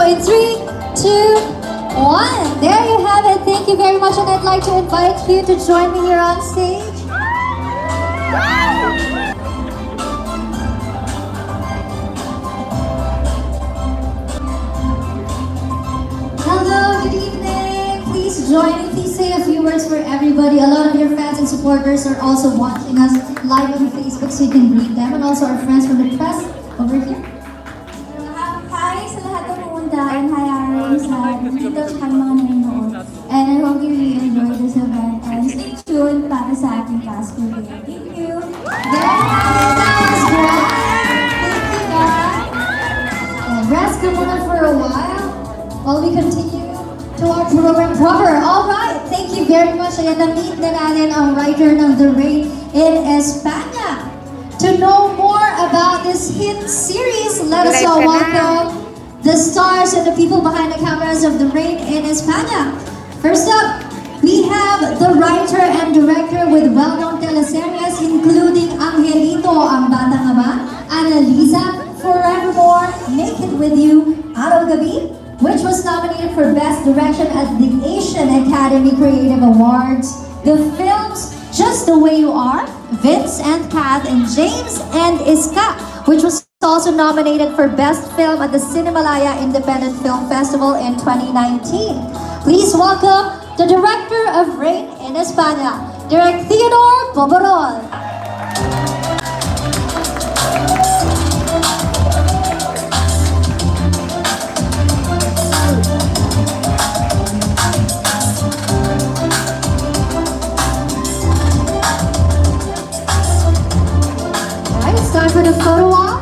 in 3, 2, 1. There you have it. Thank you very much, and I'd like to invite you to join me here on stage. Hello, good evening. Please join me. Please say a few words for everybody. A lot of your fans and supporters are also watching us live on Facebook, so you can greet them, and also our friends from the press over here. Hi sa lahat ng pumunta, and hi Aris, dito sa mga nanonood. And I hope you really enjoy this event, and stay tuned para sa ating cast today. Thank you! There you have it. That was great. Thank you, guys. And rest ka muna for a while we continue to our program proper. Alright, thank you very much. Ayan, na-meet na natin ang writer ng The Rain in Espana. To know more about this hit series, let us all welcome the stars and the people behind the cameras of The Rain in Espana. First up, we have the writer and director with well-known teleseries including Angelito, Ang Batang Ama, Annalisa, Forevermore, Naked With You, Araw Gabi, which was nominated for Best Direction at the Asian Academy Creative Awards. The films Just the Way You Are, Vince and Kath, and James and Iska, which was also nominated for Best Film at the Cinemalaya Independent Film Festival in 2019. Please welcome the director of Rain in Espana, Direct Theodore Boborol. It's time for the photo op.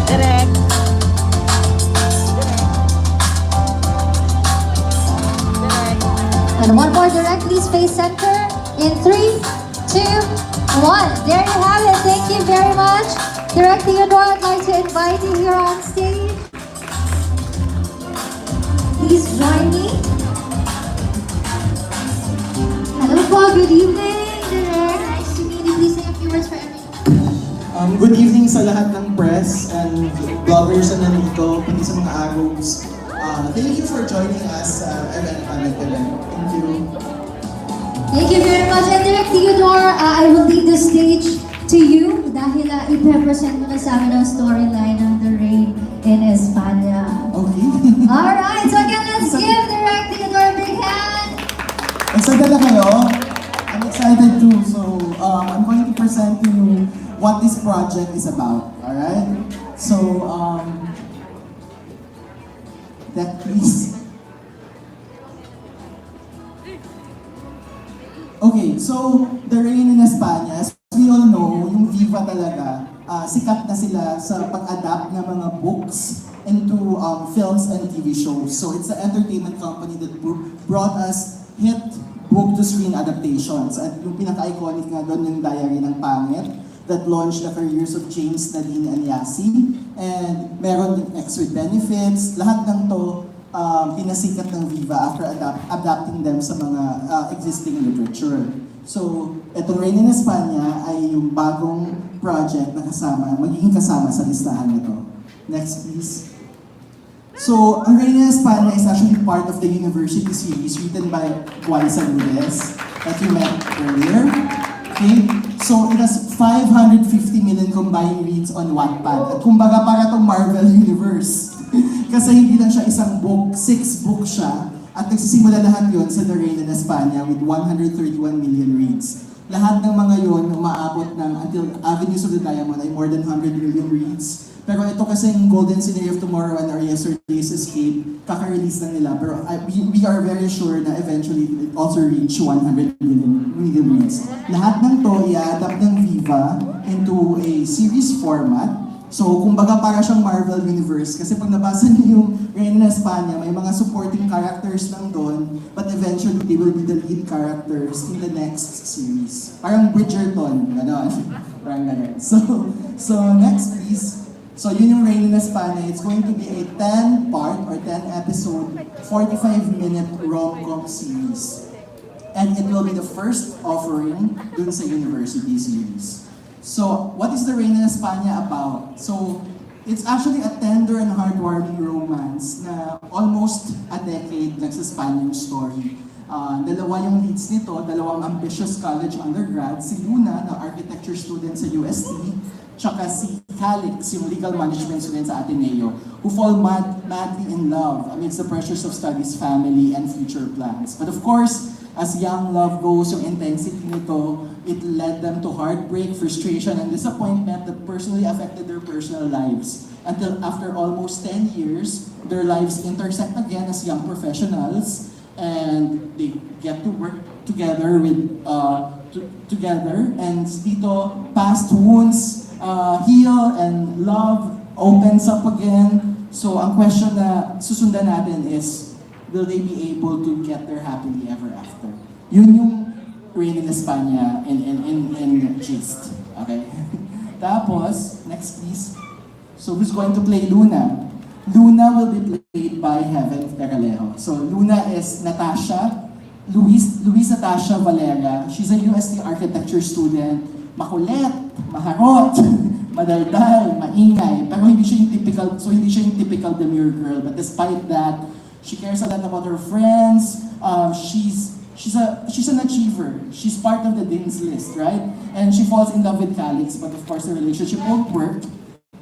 Direct. And one more direct, please face center. In 3, 2, 1. There you have it. Thank you very much. Direct Theodore, I'd like to invite you here on stage. Please join me. Hello po, good evening, Direct. Nice to meet you. Please say a few words for everyone. Good evening sa lahat ng press and bloggers na nandito, pati sa mga arrows. Thank you for joining us sa event namin today. Thank you. Thank you very much. And Direct Theodore, I will leave the stage to you dahil i-represent mo na sa amin ang storyline ng The Rain in Espana. Okay. Alright, so again, let's give Direct Theodore a big hand. Excited na kayo? I'm excited too. So, I'm going to present to you what this project is about. Alright? So, that please. Okay, so The Rain in Espana, as we all know, yung Viva talaga, sikat na sila sa pag-adapt ng mga books into films and TV shows. So it's an entertainment company that brought us hit book-to-screen adaptations. At yung pinaka-iconic nga doon yung Diary ng Pangit that launched the careers of James, Nadine, and Yasi. And meron din extra benefits. Lahat ng to pinasikat ng Viva after adapting them sa mga existing literature. So, itong Rain in Espana ay yung bagong project na magiging kasama sa listahan nito. Next, please. So, ang Rain in Espana is actually part of the university series written by Juan Saludes that you met earlier. Okay? So, it has 550 million combined reads on Wattpad. At kumbaga para itong Marvel Universe. Kasi hindi lang siya isang book, 6 books siya. At nagsisimula lahat yon sa The Rain in Espana with 131 million reads. Lahat ng mga yon umaabot ng until Avenues of the Diamond ay more than 100 million reads. Pero ito kasi yung Golden Scenery of Tomorrow and Our Yesterday's Escape, kaka-release lang nila. Pero we are very sure na eventually it also reach 100 million reads. Lahat ng to i-adapt ng Viva into a series format. So, kumbaga para siyang Marvel Universe. Kasi pag nabasa niyo yung Rain in Espana, may mga supporting characters lang doon, but eventually they will be the lead characters in the next series. Parang Bridgerton, gano'n. Parang gano'n. So, next please. So, yun yung Rain in Espana. It's going to be a 10-part or 10-episode, 45-minute rom-com series. And it will be the first offering dun sa university series. So, what is The Rain in Espana about? So, it's actually a tender and heartwarming romance na almost a decade nagsaspan yung story. Dalawa yung leads nito, dalawang ambitious college undergrads, si Luna, na architecture student sa UST, tsaka si Calix, yung legal management student sa Ateneo, who fall madly in love amidst the pressures of studies, family, and future plans. But of course, as young love goes, yung intensity nito, it led them to heartbreak, frustration, and disappointment that personally affected their personal lives. Until after almost 10 years, their lives intersect again as young professionals, and they get to work together together, and dito, past wounds heal and love opens up again. So ang question na susundan natin is, will they be able to get there happily ever after? Yun yung Rain in Espana in gist. Okay? Tapos, next please. So who's going to play Luna? Luna will be played by Heaven Peralejo. So Luna is Natasha, Luis Natasha Valera. She's a UST architecture student. Makulit, maharot, madaldal, maingay. Pero hindi siya yung typical demure girl. But despite that, she cares a lot about her friends. She's an achiever. She's part of the Dean's List, right? And she falls in love with Calix, but of course the relationship won't work.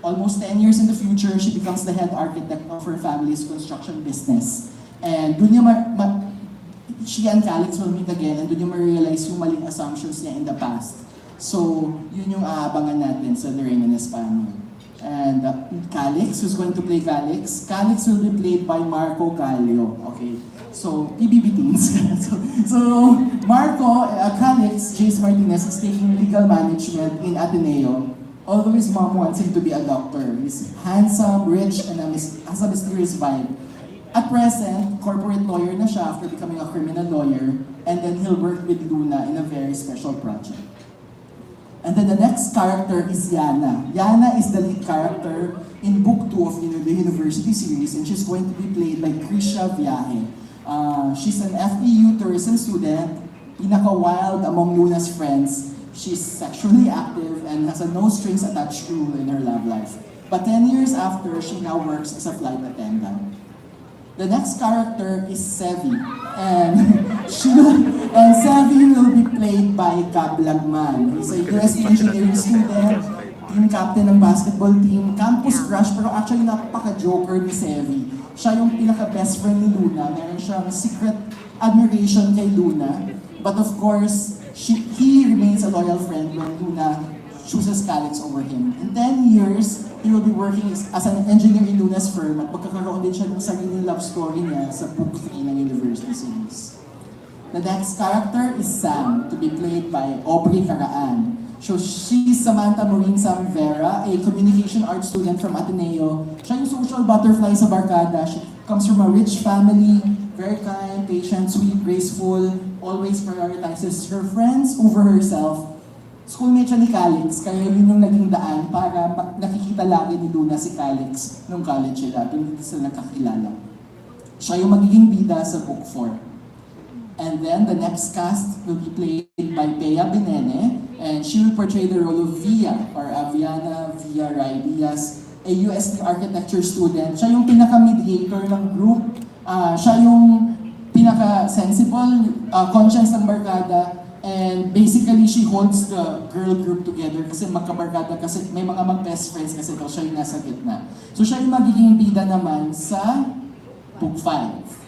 Almost 10 years in the future, she becomes the head architect of her family's construction business. And dun yung she and Calix will meet again, and dun yung ma-realize yung maling assumptions niya in the past. So, yun yung aabangan natin sa The Rain in Espana. And Calix, who's going to play Calix? Calix will be played by Marco Gallio. Okay, so PBB teens. so Marco, Calix, Jace Martinez, is taking legal management in Ateneo. Although his mom wants him to be a doctor. He's handsome, rich, and has a mysterious vibe. At present, corporate lawyer na siya after becoming a criminal lawyer, and then he'll work with Luna in a very special project. And then the next character is Yana. Yana is the lead character in Book 2 of the University series, and she's going to be played by Krisha Viaje. She's an FEU tourism student, pinaka-wild among Luna's friends. She's sexually active and has a no-strings-attached rule in her love life. But 10 years after, she now works as a flight attendant. The next character is Sevi, and Sevi will be played by Gab Lagman. He's a UST engineering student, team captain ng basketball team, campus crush, pero actually napaka-joker ni Sevi. Siya yung pinaka-best friend ni Luna, meron siyang secret admiration kay Luna, but of course, he remains a loyal friend when Luna chooses Calix over him. In 10 years, he will be working as an engineer in Luna's firm at magkakaroon din siya ng sariling love story niya sa Book 3 ng University series. The next character is Sam, to be played by Aubrey Caraan. So she's Samantha Maureen Sam Vera, a communication arts student from Ateneo. Siya yung social butterfly sa barkada. She comes from a rich family, very kind, patient, sweet, graceful, always prioritizes her friends over herself. Schoolmate siya ni Calix, kaya yun yung naging daan para nakikita lagi ni Luna si Calix nung college sila, doon sila nakakilala. Siya yung magiging bida sa Book 4. And then the next cast will be played by Bea Benene, and she will portray the role of Via, or Aviana Via Rai Diaz, a UST architecture student. Siya yung pinaka-mediator ng group. Siya yung pinaka-sensible, conscience ng barkada, and basically she holds the girl group together kasi magkabarkada, kasi may mga mag-best friends kasi daw siya yung nasa gitna. So siya yung magiging bida naman sa Book 5.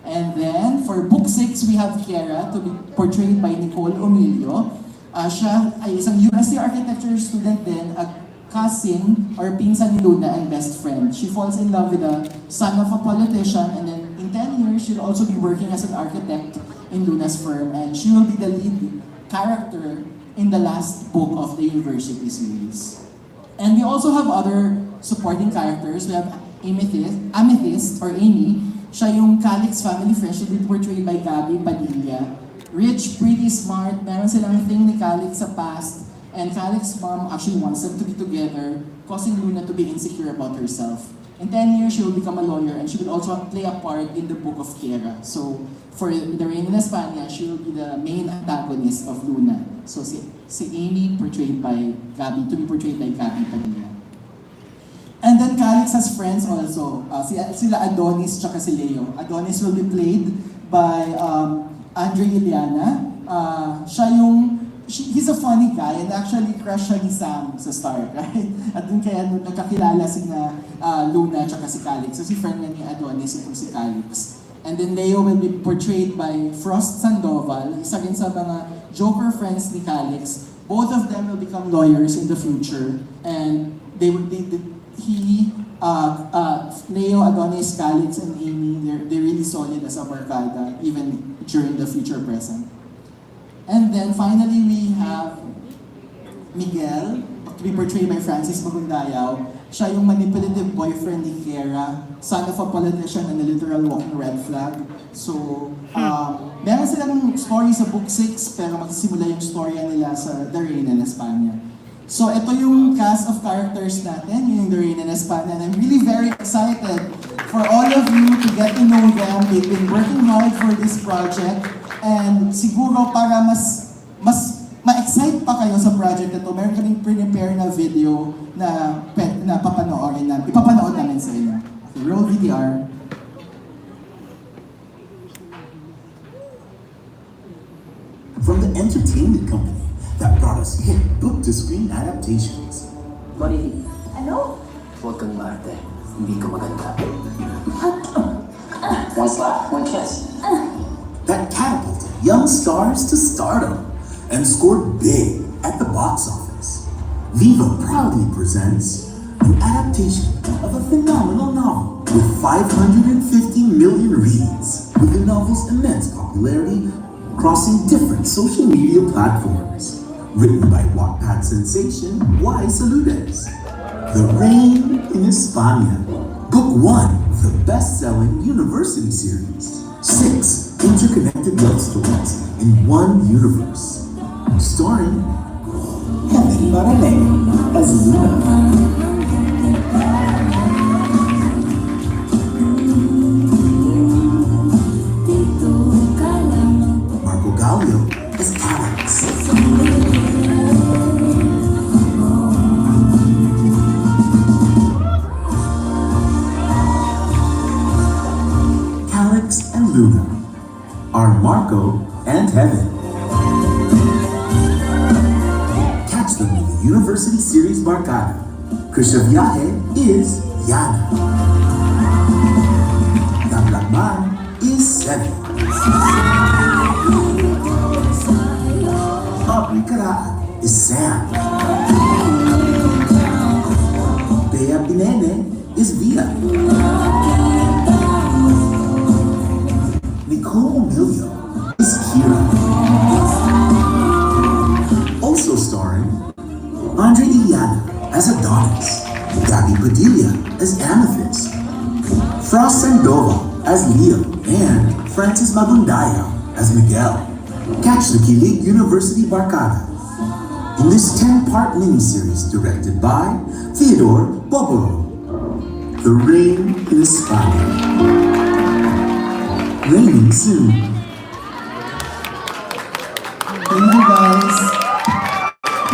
And then, for Book 6, we have Kiera, to be portrayed by Nicole Omilio. Siya ay isang UST architecture student din, at cousin or pinsan ni Luna and best friend. She falls in love with the son of a politician, and then in 10 years, she'll also be working as an architect in Luna's firm, and she will be the lead character in the last book of the University series. And we also have other supporting characters. We have Amethyst, or Amy. Siya yung Calix family friend. She'll be portrayed by Gabby Padilla. Rich, pretty, smart. Meron silang thing ni Calix sa past. And Calix's mom actually wants them to be together, causing Luna to be insecure about herself. In 10 years, she will become a lawyer and she will also play a part in the Book of Kera. So for The Rain in Espana, she will be the main antagonist of Luna. So si Amy portrayed by Gabby, to be portrayed by Gabby Padilla. And then Calix has friends also. Sila Adonis tsaka si Leo. Adonis will be played by Andre Iliana. He's a funny guy and actually crush siya ni Sam sa Star, right? At dun kaya nagkakilala sina Luna at si Calix. So si friend niya ni Adonis itong si Calix. And then Leo will be portrayed by Frost Sandoval, isa rin sa mga Joker friends ni Calix. Both of them will become lawyers in the future. And Leo, Adonis, Calix, and Amy, they're really solid as a barkada, even during the future present. And then finally, we have Miguel, to be portrayed by Francis Magundayaw. Siya yung manipulative boyfriend ni Kera, son of a politician and a literal walking red flag. So, meron silang story sa Book 6, pero magsisimula yung storya nila sa The Rain in Espana. So, ito yung cast of characters natin, yung The Rain in Espana. And I'm really very excited for all of you to get to know them. They've been working hard for this project. And siguro para mas ma-excite pa kayo sa project na to, meron kaming prepare na video na ipapanood namin sa inyo. Okay, roll VTR. From the entertainment company that brought us hit book-to-screen adaptations. Marili, Ano? huwag kang maarte. Hindi ka maganda. One slap, one kiss. That catapulted young stars to stardom and scored big at the box office. Viva proudly presents an adaptation of a phenomenal novel with 550 million reads, with the novel's immense popularity crossing different social media platforms. Written by Wattpad sensation Y. Saludes. The Rain in Espana, Book 1 of the best-selling university series. 6 interconnected love stories in one universe. Starring Kevin Barale as Luna. Marco Gallio as Alex. Alex and Luna are Marco and Heaven. Catch them in the University Series Barkada. Krisha Viaje is Yana. The Black Man is Seven. Aubrey Caraan is Sam. Bea Binene is Via. Nicole Emilio is Kira. Also starring Andre Iliana as Adonis, Gabby Padilla as Amethyst, Frost Sandoval as Leo, and Francis Magundayaw as Miguel. Catch the Kilig University Barkada in this 10-part miniseries directed by Theodore Bobolo. The Rain in Espana. Raining soon. Thank you guys.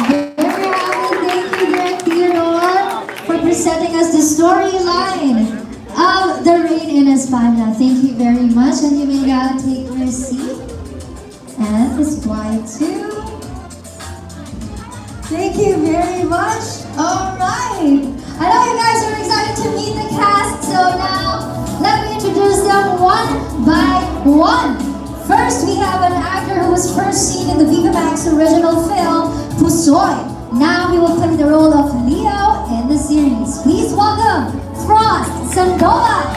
Very happy. Thank you, Direct Theodore, for presenting us the storyline of The Rain in Espana. Thank you very much, and you may now take your seat. And this slide too. Thank you very much. All right. I know you guys are excited to meet the cast, so now let me introduce them one by one. First, we have an actor who was first seen in the Viva Max original film, Pusoy. Now he will play the role of Leo in the series. Please welcome Frost Sandoval.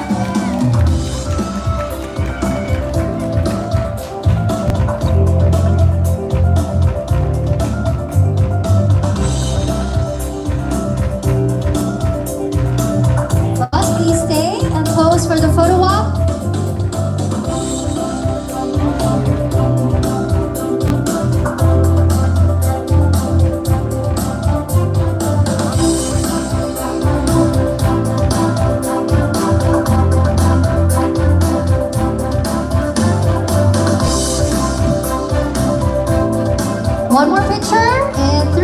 Frost, please stay and pose for the photo walk. one more picture in 3,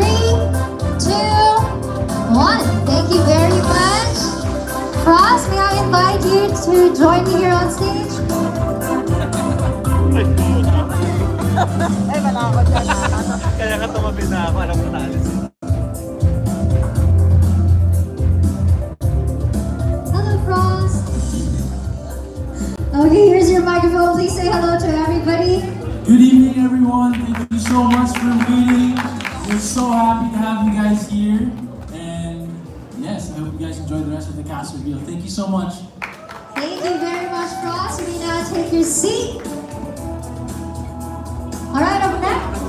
2, 1. Thank you very much. Frost, may I invite you to join me here on stage? Kaya ka tumabi na ako, alam ko na alis. Hello, Frost. Okay, here's your microphone. Please say hello to everybody. Good evening, everyone. Thank you so much for waiting. We're so happy to have you guys here. And yes, I hope you guys enjoy the rest of the cast reveal. Thank you so much. Thank you very much, Frost. You may now take your seat. All right, up next,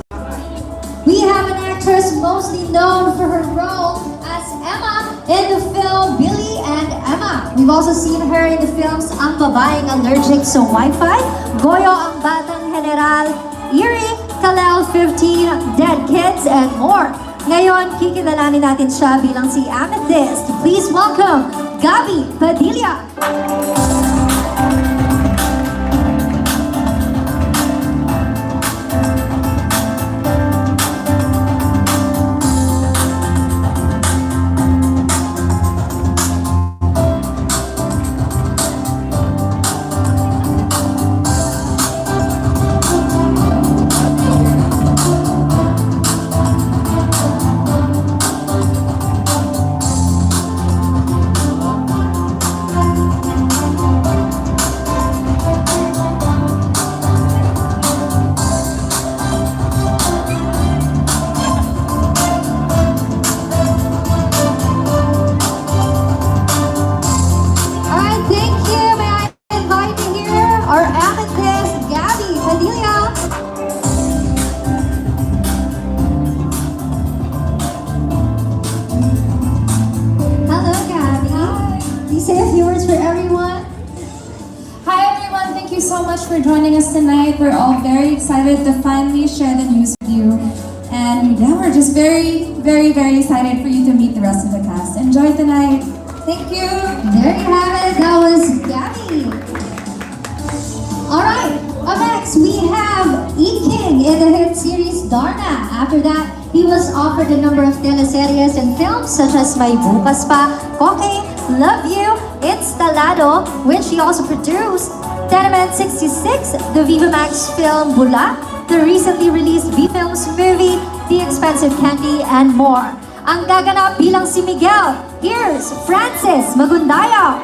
we have an actress mostly known for her role as Emma in the film Billy and Emma. We've also seen her in the films Ang Babaeng Allergic sa Wi-Fi, Goyo ang Batang General, Eerie, Kalel 15, Dead Kids, and more. Ngayon, kikilalanin natin siya bilang si Amethyst. Please welcome Gabby Padilla. For joining us tonight. We're all very excited to finally share the news with you. And yeah, we're just very excited for you to meet the rest of the cast. Enjoy tonight. Thank you. There you have it. That was Gabby. Alright, up next we have E-King in the hit series Darna. After that, he was offered a number of teleseries and films such as May Bukas Pa, Koke, Love You, Instalado, which he also produced. Tenement 66, the Viva Max film Bula, the recently released V-Films movie The Expensive Candy, and more. Ang gaganap bilang si Miguel, here's Francis Magundaya.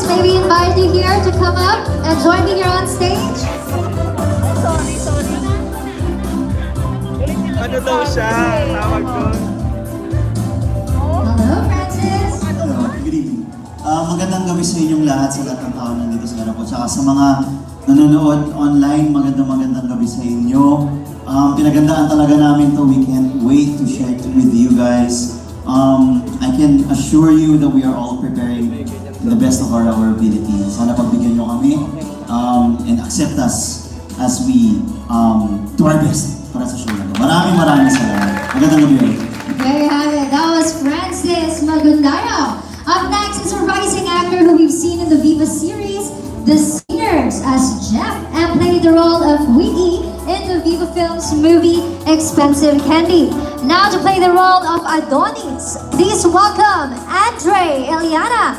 May we invite you here to come up and join me here on stage? Ano daw siya? Tawag doon. Hello, Francis. Hello, good evening. Magandang gabi sa inyong lahat, sa lahat ng tao nandito sa harap ko. Tsaka sa mga nanonood online, magandang gabi sa inyo. Pinagandaan talaga namin to. We can't wait to share it with you guys. I can assure you that we are all preparing in the best of our ability. Sana pagbigyan nyo kami and accept us as we do our best para sa show na to. Maraming salamat. Magandang gabi ulit. There you have it. That was Francis Magundaya. Up next is a rising actor who we've seen in the Viva series, The Singers, as Jeff, and played the role of Wiggy in the Viva Films movie Expensive Candy. Now to play the role of Adonis, please welcome Andre Eliana.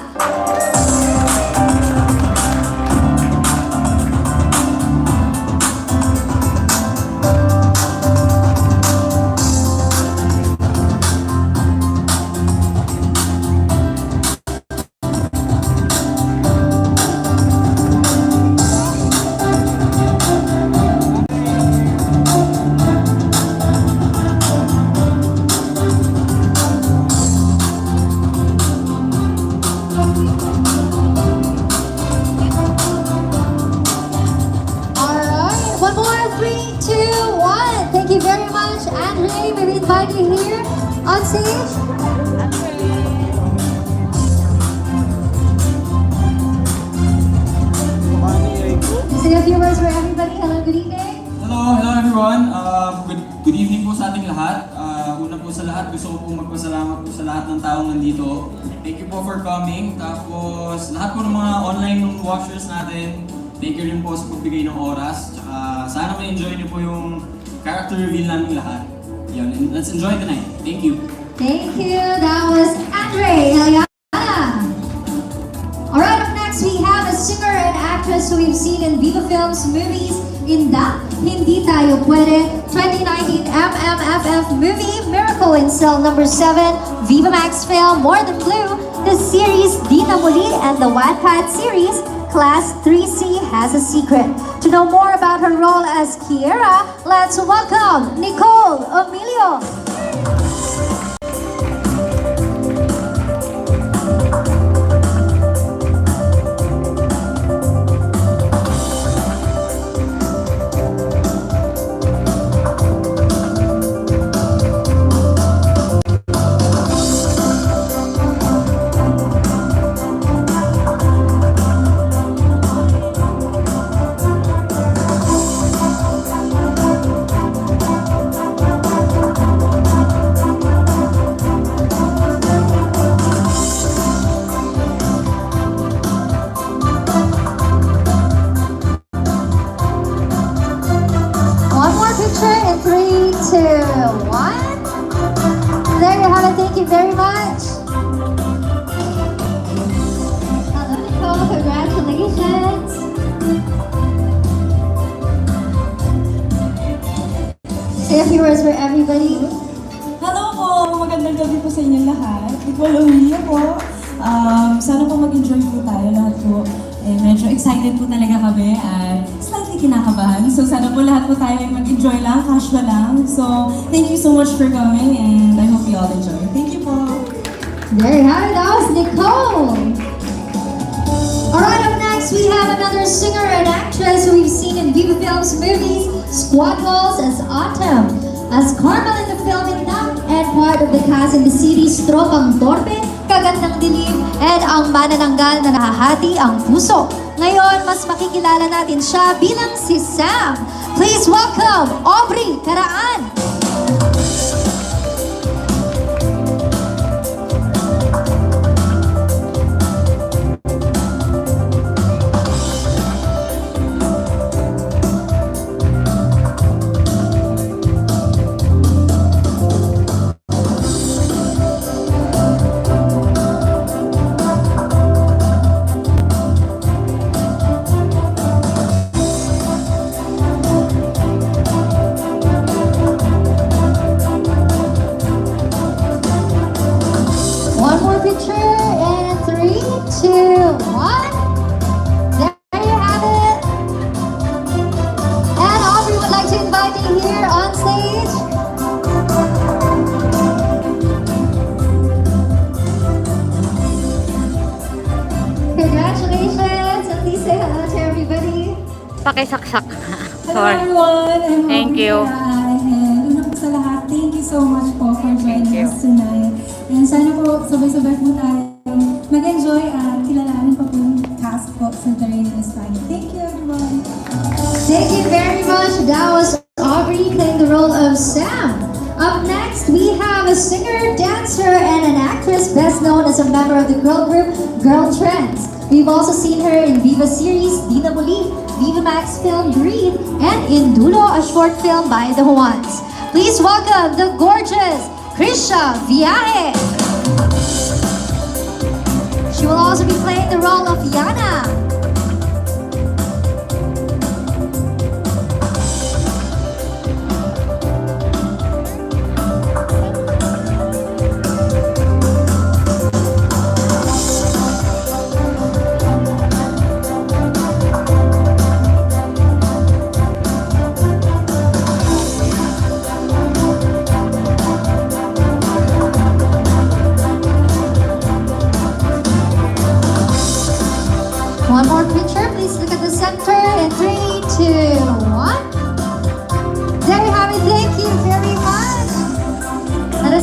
invite you here on stage. Say a few words for everybody. Hello, good evening. Hello everyone. Good evening po sa ating lahat. Una po sa lahat, gusto ko po magpasalamat po sa lahat ng taong nandito. Thank you po for coming. Tapos lahat po ng mga online watchers natin, thank you rin po sa pagbigay ng oras. Tsaka sana ma-enjoy niyo po yung character reveal namin lahat. Yan, and let's enjoy the night. Thank you. Thank you. That was Andre Eliana. Alright, up next we have a singer and actress who we've seen in Viva Films movies in the Hindi Tayo Pwede 2019 MMFF movie Miracle in Cell number 7, Viva Max film More Than Blue, the series Di Na Muli, and the Wattpad series Class 3C Has a Secret. To know more about her role as Kiera, let's welcome Nicole Emilio. One more picture in 3, 2, 1. There you have it. Thank you very much. Hello, Nicole. Congratulations. Say a few words for everybody. Hello po! Magandang gabi po sa inyong lahat. Nicole Emilio po. Sana po mag-enjoy po tayo lahat po. Medyo excited po talaga kami at slightly kinakabahan. So sana po lahat po tayo ay mag-enjoy lang, casual lang. So thank you so much for coming and I hope you all enjoy. Thank you po! There you have it. That was Nicole. Alright, up next we have another singer and actress who we've seen in Viva Films movies, Squad Goals as Autumn, as Carmel in the film Inak, and part of the cast in the series Tropang Torpe, Kagandang Dilim, and ang manananggal na nahahati ang puso. Ngayon, mas makikilala natin siya bilang si Sam. Please welcome Aubrey Caraan. One more picture in 3, 2, 1. There you have it. And Aubrey would like to invite you here on stage. Congratulations. And please say hello to everybody. Pakisaksak. Hello Sorry. everyone! I'm Thank Aubrey you. Caraan. And una po sa lahat, thank you so much po for joining Thank you. us tonight. And sana po sabay-sabay po tayo mag-enjoy at kilalanin pa po yung cast po sa The Rain in Espana. Thank you everyone! Thank you very much. That was Aubrey playing the role of Sam. Up next, we have a singer, dancer, and an actress best known as a member of the girl group Girl Trends. We've also seen her in Viva series Di Na Muli, Viva Max film Breathe, and in Dulo, a short film by the Juans. Please welcome the gorgeous Krisha Viaje. She will also be playing the role of Yana. One more picture, please look at the center in 3, 2, 1. There you have it, thank you very much.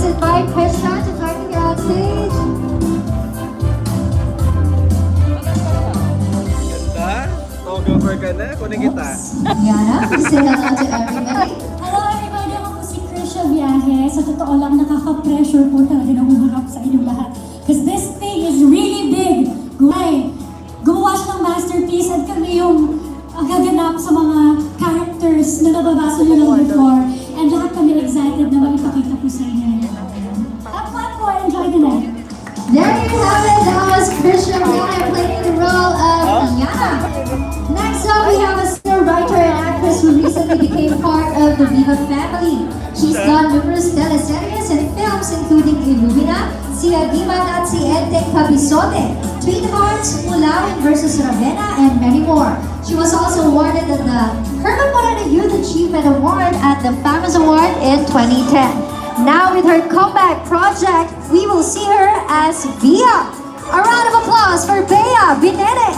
invite Christian to join me here on stage. Ganda. Photographer ka na. Kunin kita. Yana, please say hello to everybody. Hello everybody, ako po si Krisha Viaje. Sa totoo lang, nakaka-pressure po talaga na humarap sa inyong lahat. Because this thing is really big. Gumawa siya ng masterpiece at kami yung gaganap sa mga characters na nababasa nyo lang before. And lahat kami excited na makipakita po sa inyo. Have fun po, enjoy the night. There you have it. That was Christian Viaje playing the role of Yana. Next up, we have a singer, writer, and actress who recently became part of the Viva family. She's done numerous teleseries and films including Illumina, Si Agiman at Si Enteng Kabisote, Twin Hearts, Mulawin vs. Ravenna, and many more. She was also awarded the Herman Moreno Youth Achievement Award at the FAMAS Award in 2010. Now with her comeback project, we will see her as Via. A round of applause for Bea Binene.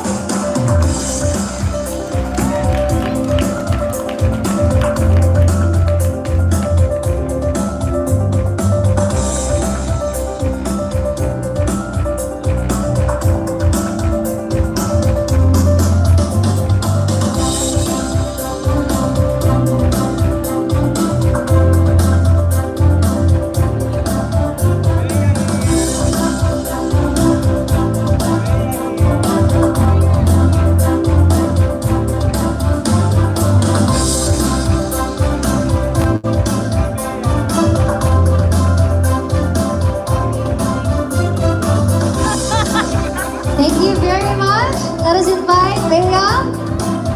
Thank you very much. Let us invite Bea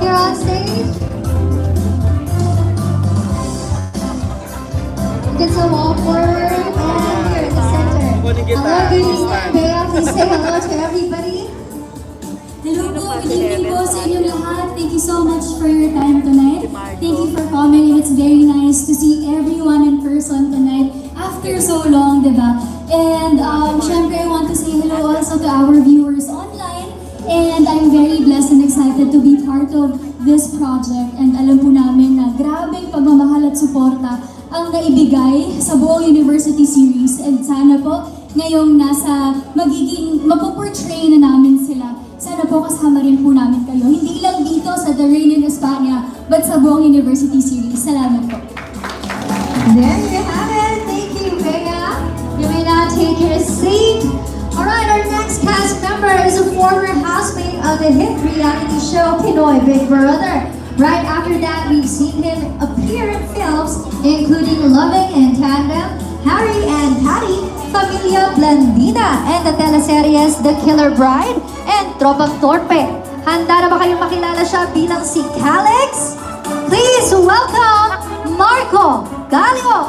here on stage. You can so walk forward and here in the center. Hello, good evening, Bea. Please say hello to everybody. Hello po, good evening po sa inyo lahat. Thank you so much for your time tonight. Thank you for coming and it's very nice to see everyone in person tonight after so long, diba? And syempre, I want to say hello also to our viewers online. And I'm very blessed and excited to be part of this project. And alam po namin na grabing pagmamahal at suporta ang naibigay sa buong university series. And sana po, ngayong nasa mapoportray na namin sila, sana po kasama rin po namin kayo. Hindi lang dito sa The Rain in Espana, but sa buong university series. Salamat po. There you have it. Thank you, Bea. You may now take your seat. Alright, our next cast member is a former housemate of the hit reality show Pinoy Big Brother. Right after that, we've seen him appear in films including Loving in Tandem, Harry and Patty, Familia Blandina, and the teleseries The Killer Bride and Tropang Torpe. Handa na ba kayong makilala siya bilang si Calix? Please welcome Marco Galio!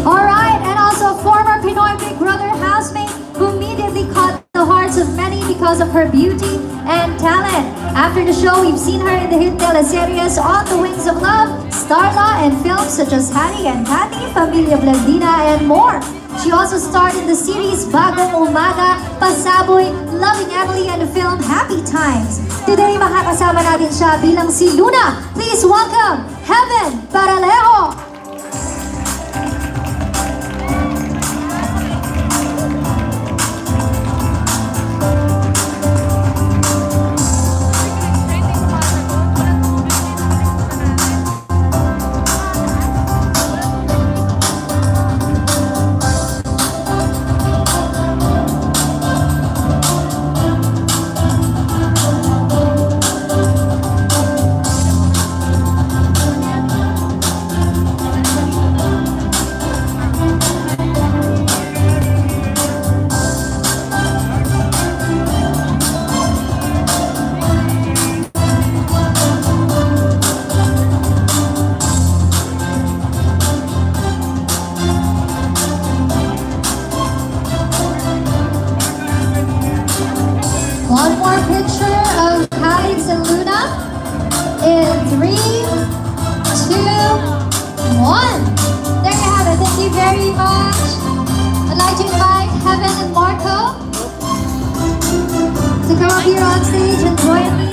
Alright, and also former Pinoy Big Brother housemate who immediately caught the hearts of many because of her beauty and talent. After the show, we've seen her in the hit teleseries On the Wings of Love, Starla, and films such as Harry and Patty, Familia Blandina, and more. She also starred in the series Bagong Umaga, Pasaboy, Loving Emily, and the film Happy Times. Today, makakasama natin siya bilang si Luna. Please welcome Heaven Paralejo! very much. I'd like to invite Heaven and Marco to come up here on stage and join me.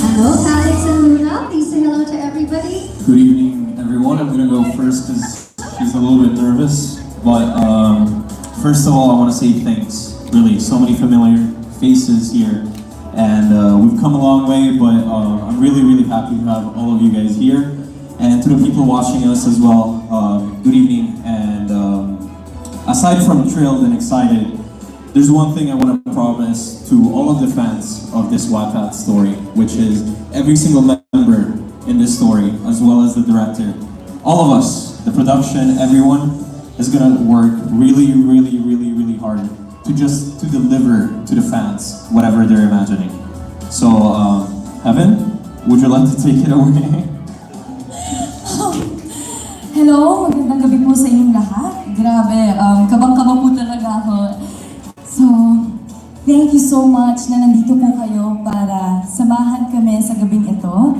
Hello, Alex and Luna. Please say hello to everybody. Good evening, everyone. I'm gonna go first because she's a little bit nervous. But first of all, I want to say thanks. Really, so many familiar faces here, and we've come a long way. But I'm really, really happy to have all of you guys here, and to the people watching us as well. Good evening. And aside from thrilled and excited, there's one thing I want to promise to all of the fans of this Wattpad story, which is every single member in this story, as well as the director, all of us, the production, everyone, is gonna work really, really, really, really hard to deliver to the fans whatever they're imagining. So, Heaven, would you like to take it away? Hello, magandang gabi po sa inyong lahat. Grabe, kabang-kaba po talaga ako. So, thank you so much na nandito po kayo para samahan kami sa gabing ito.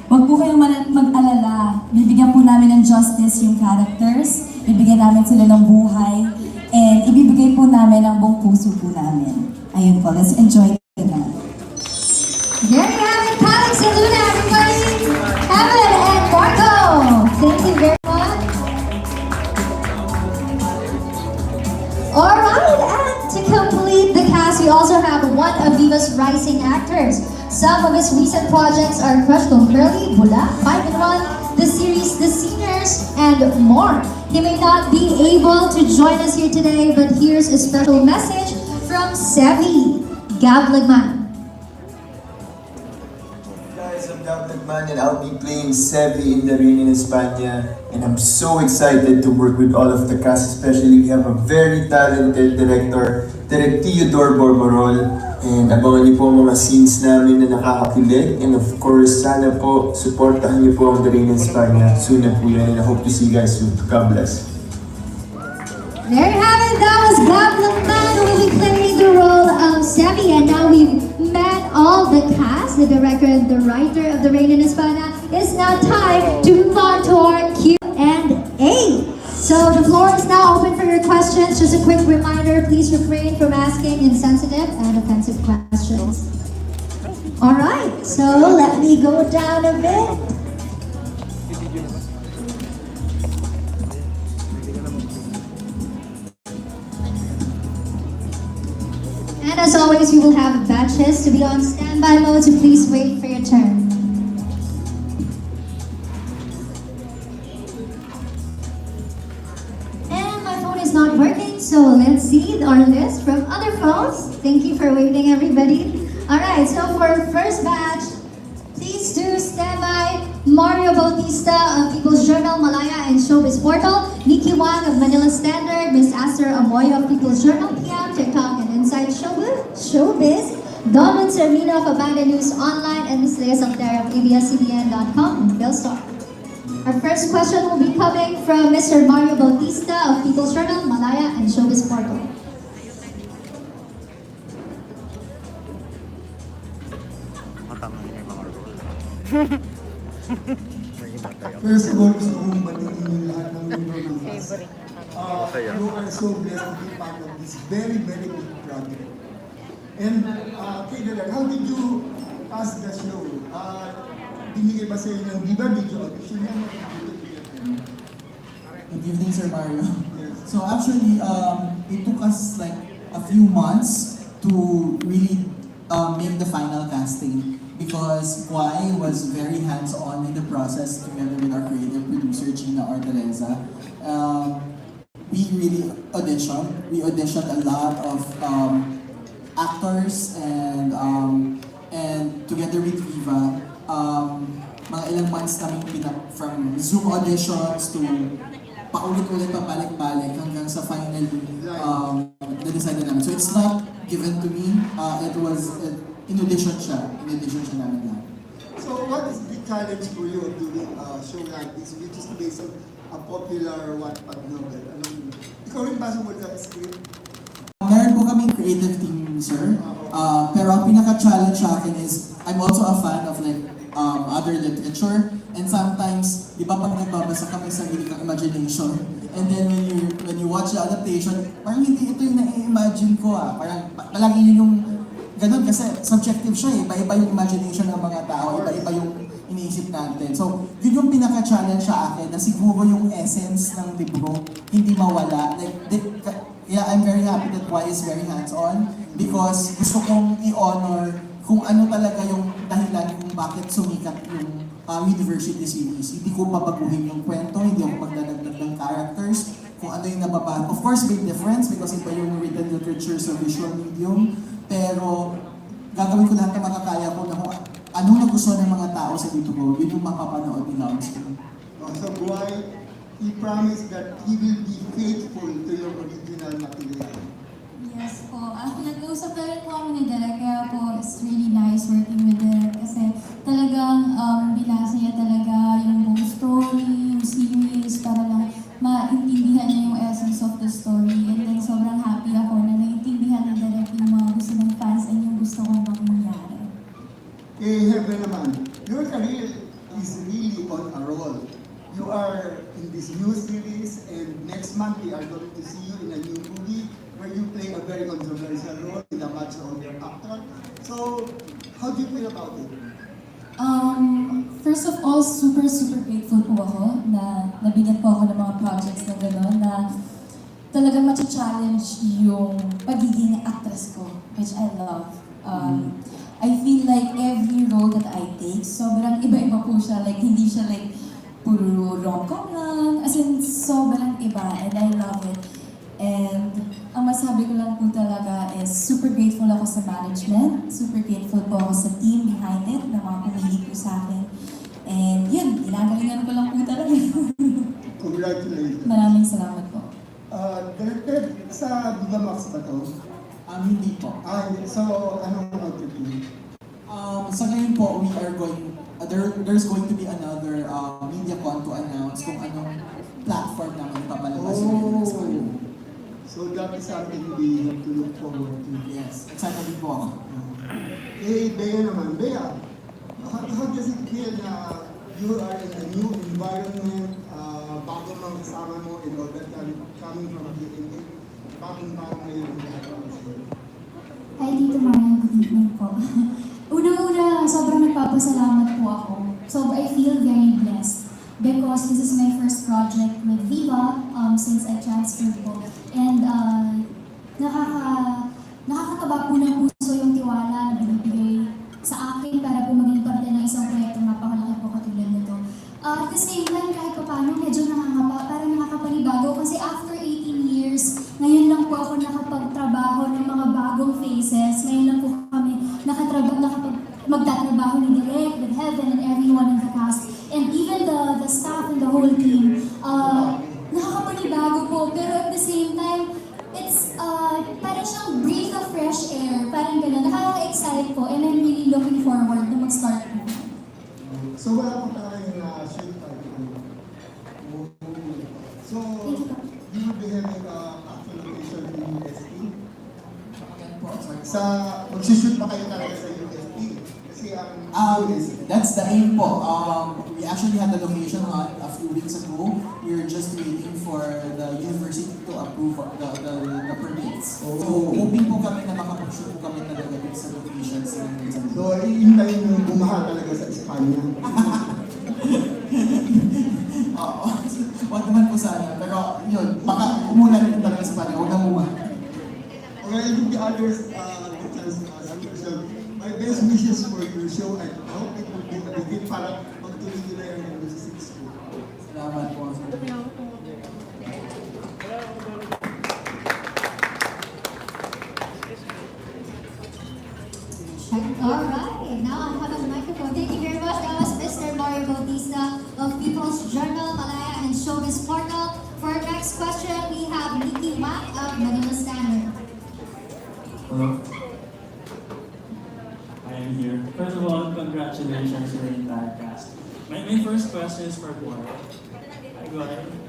Huwag po kayong mag-alala. Bibigyan po namin ng justice yung characters, bibigyan namin sila ng buhay, and ibibigay po namin ang buong puso po namin. Ayun po, let's enjoy the night. There you have it, Alex and Luna, everybody. Heaven and Marco. Thank you very much. Alright, and to complete the cast, we also have one of Viva's rising actors. Some of his recent projects are Crush Kong Curly, Bula, 5 in 1, the series The Seniors, and more. He may not be able to join us here today, but here's a special message from Sevi Gablagman. Guys, I'm Gab Nagman and I'll be playing Sevi in the Rain in Espana, and I'm so excited to work with all of the cast, especially we have a very talented director, Direk Theodore Borborol, and abangan niyo po ang mga scenes namin na nakakakilig, and of course, sana po, supportahan niyo po ang The Rain in Espana. Soon na po yan, and I hope to see you guys soon. God bless. There you have it, that was Gab Nagman who will be playing the role of Sevi, and now we've met all the cast, the director and the writer of The Rain in Espana. It's now time to move on to our Q&A. So the floor is now open for your questions. Just a quick reminder, please refrain from asking insensitive and offensive questions. Alright, so let me go down a bit. And as always, we will have batches to be on standby mode, so please wait for your turn. And my phone is not working, so let's see our list from other phones. Thank you for waiting, everybody. Alright, so for our first batch, please do stand by. Mario Bautista of People's Journal, Malaya and Showbiz Portal, Nikki Wang of Manila Standard, Miss Aster Amoy of People's Journal, PM, TikTok, and Inside Showbiz, Don Sermino of Abanda News Online, and Miss Lea Salter of ABS-CBN.com and Philstar. Our first question will be coming from Mr. Mario Bautista of People's Journal, Malaya and Showbiz Portal. First of all, gusto kong batiin yung lahat ng membro ng cast. You are so blessed to be part of this very, very big project. And, kay Direk, how did you pass the show? Binigay ba sa inyo ng Viva Video audition yan? Good evening, Sir Mario. So actually, it took us like a few months to really make the final casting, because Kwai was very hands-on in the process together with our creative producer, Gina Artereza. We really auditioned. We auditioned a lot of actors, and together with Viva, mga ilang months namin from Zoom auditions to paulit-ulit pabalik-balik hanggang sa final na-decide namin. So it's not given to me. It was in-audition siya. In-audition siya namin lahat. So what is the challenge for you of doing a show like this, which is based on a popular Wattpad novel? Ikaw rin ba sumulat sa script? Meron po kaming creative team, sir. Pero ang pinaka-challenge sa akin is, I'm also a fan of like other literature. And sometimes, di ba pag nagbabasa kami sa sarili kang imagination, and then when you watch the adaptation, parang hindi ito yung na-imagine ko Parang palagi yun yung ganun kasi subjective siya Iba-iba yung imagination ng mga tao, iba-iba yung iniisip natin. So, yun yung pinaka-challenge sa akin na siguro yung essence ng libro hindi mawala. Yeah, I'm very happy that Y is very hands-on because gusto kong i-honor kung ano talaga yung dahilan kung bakit sumikat yung university series. Hindi ko babaguhin yung kwento, hindi ako magdadagdag ng characters, kung ano yung nababago. Of course, big difference because iba yung written literature sa visual medium, pero gagawin ko lahat na makakaya ko na kung anong nagustuhan ng mga tao sa libro, yun yung mapapanood nila on screen. So, why he promised that he will be faithful to your original material? Yes po. Nag-usap na rin po kami ni Derek, kaya po it's really nice working with Derek kasi talagang binasa niya talaga yung buong story, yung series para lang maintindihan niya yung essence of the story. And then sobrang happy ako na naiintindihan ni Derek yung mga gusto ng fans and yung gusto kong mangyari. Heaven naman, your career is really on a roll. You are in this new series and next month we are going to see you in a new movie where you play a very controversial role in a much older actor. So, how do you feel about it? First of all, super grateful po ako na nabigyan po ako ng mga projects na gano'n na talagang challenge yung pagiging actress ko, which I love. I feel like every role that I take, sobrang iba-iba po siya. Like, hindi siya like puro rom-com lang. As in, sobrang iba and I love it. And ang masabi ko lang po talaga is super grateful ako sa management, super grateful po ako sa team behind it na mga pumili po sa akin. And yun, ginagalingan ko lang po talaga. Congratulations. Maraming salamat po. Directed sa Viva Max ba to? Hindi po. So, anong outfit mo? Sa ngayon po, we are going, there's going to be another MediaCon to announce kung anong platform naman papalabas yung So that is something we have to look forward to. Yes, excited po ako. Bea naman. Bea, how does it feel na you are in a new environment, bago mga kasama mo and all that, coming from the bagong taong ngayon? Hi, Tito Mario. Good evening po. Una-una, sobrang nagpapasalamat po ako. So I feel very blessed because this is my first project with Viva since I transferred po. And nakakataba po ng puso yung tiwala na binibigay sa akin para po maging parte ng isang proyektong napakalaki po katulad nito. At the same time, kahit pa paano, medyo parang nakakapanibago kasi after 18 years, ngayon lang po ako nakapagtrabaho ng mga bagong faces. Ngayon lang po kami magtatrabaho ni Direk, with Heaven, and everyone in the cast. And even the staff and the whole team. Nakakapanibago po, pero at the same time, it's parang siyang breath of fresh air. Parang gano'n. Nakaka-excite po and I'm really looking forward na mag-start po. So wala po tayong shoot party. So, you will be having actual location in UST? Magsishoot pa kayo talaga sa UST? Kasi that's the aim po. We actually had the location a few weeks ago. We're just waiting for the university to approve the permits. So, hoping po kami na makapag-shoot po kami talaga dito sa locations. So, iintayin yung bumaha talaga sa Espana. Oo. Wag naman po sana. Pero yun, baka umulan rin talaga sa Espana. Huwag na bumaha. Okay, I think the others, my best wishes for your show and I hope it will be a begin para magtuloy-tuloy ang music school. Salamat po. Alright, now I have a microphone. Thank you very much. That was Mr. Mario Bautista of People's Journal, Malaya and Showbiz Portal. For our next question, we have Nikki Mack of Manila Standard. Hello. I am here. First of all, congratulations to the entire cast. My first question is for Boy. Hi, Boy.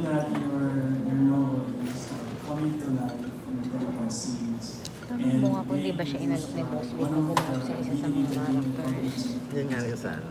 that your role is coming to life in the televised series. And Kung ako hindi ba siya inalok ni Boss Vic na bumalik sa isa sa mga characters. Yun nga rin sana.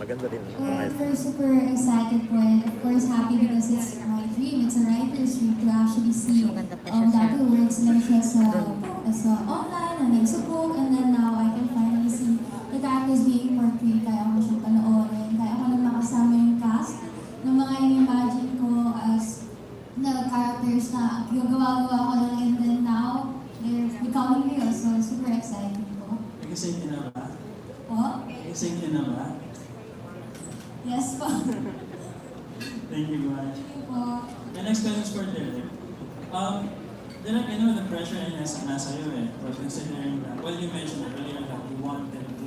Maganda din. Well, we're super excited po and of course happy because it's my dream. It's a writer's dream to actually see dati works lang siya sa online and then sa book, and then now I can finally see the characters being portrayed. Kaya ako siyang panoorin. Kaya ako nang makasama yung cast ng mga in-imagine ko as na characters na gagawa-gawa ko lang, and then now they're becoming real. So super excited po. Nag-excited na ba? Po? Nag-excited na ba? Yes po. Thank you much. Thank you po. The next question is for Derek. Derek, I know the pressure ay nasa iyo eh. But considering that, well, you mentioned earlier that you wanted to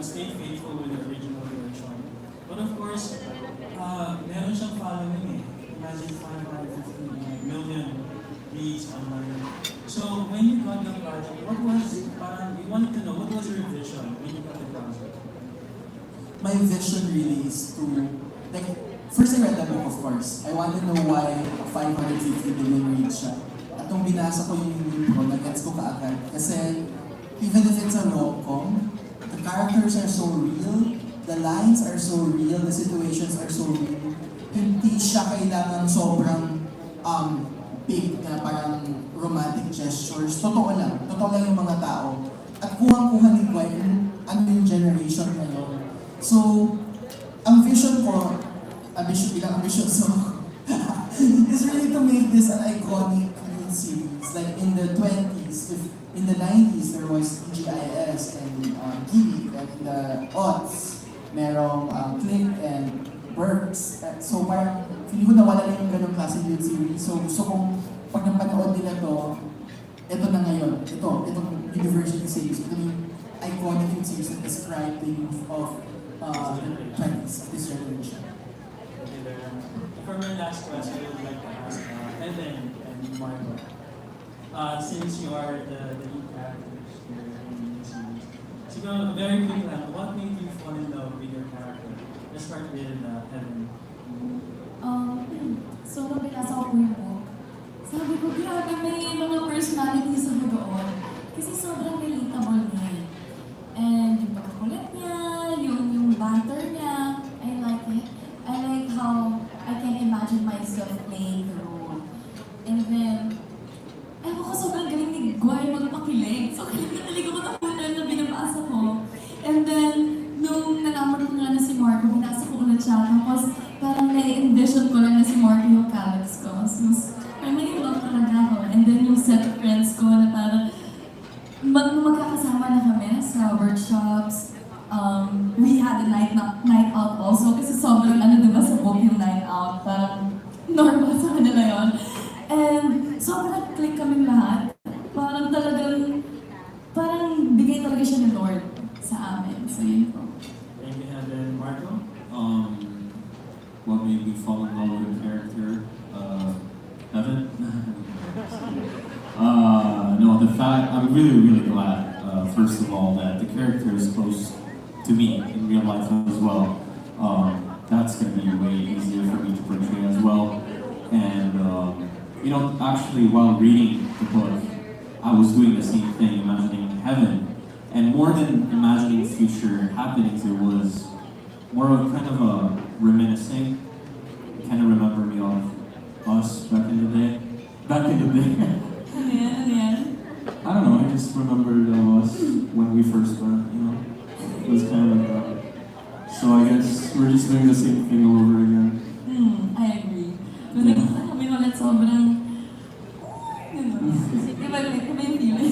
stay faithful with the original version. But of course, meron siyang following eh. Imagine 550 million reads online. So when you got the project, what was, we wanted to know, what was your vision when you got the project? My vision really is to, like, first I read the book, of course. I want to know why 550 million reads siya. At nung binasa ko yung libro, nag-gets ko kaagad. Kasi even if it's a rom-com, the characters are so real, the lines are so real, the situations are so real. Hindi siya kailangan sobrang big na parang romantic gestures. Totoo lang yung mga tao. At kuhang-kuha ni Guy kung ano yung generation ngayon. So, ang vision ko, ambitious is really to make this an iconic series. Like in the 20s, in the 90s, there was TGIS and Geek, and in the aughts, merong Click and Burks. So parang, feeling ko nawala na yung ganong klase youth series. So gusto kong, pag napanood nila to, ito na ngayon, itong university series, ito yung iconic youth series that describe the youth of the 20s, this generation. Okay, then, for my last question, I would like to ask Evan and Marco. Since you are the lead characters here in the series, so very quick lang, what made you fall in love with your character? Let's start with Evan. So, nung binasa ko po yung book, sabi ko, grabe, may mga personalities sa doon. Kasi sobrang relatable niya. And yung pagkakulit niya, yung banter niya, I like it. I like how I can imagine myself playing the role. And then, ayaw ko sobrang galing ni Guy magpakilig. So, kilig ako na punta na binabasa ko. And then, nung nalaman ko nga na si Marco, binasa ko ulit siya. Tapos, parang na-envision ko lang na si Marco yung characters ko. So, parang nag-love talaga ako. And then, yung set of friends ko na parang magkakasama na kami sa workshops. We had a night out also kasi sobrang diba sa book yung night out, parang normal sa kanila yun. And sobrang click kaming lahat. Parang bigay talaga siya ni Lord sa amin. So yun po. Thank you, Evan. Marco? What made me fall in love with the character? Evan? No, the fact, I'm really, really glad, first of all, that the character is close to me in real life as well. That's going to be way easier for me to portray as well. And, actually, while reading the book, I was doing the same thing, imagining heaven. And more than imagining future happenings, it was more of kind of a reminiscing. It kind of remembered me of us back in the day. I don't know, I just remembered us when we first met, It was kind of like that. So I guess we're just doing the same thing all over again. I agree. Kung nakita kami ulit sobrang, iba yung feeling.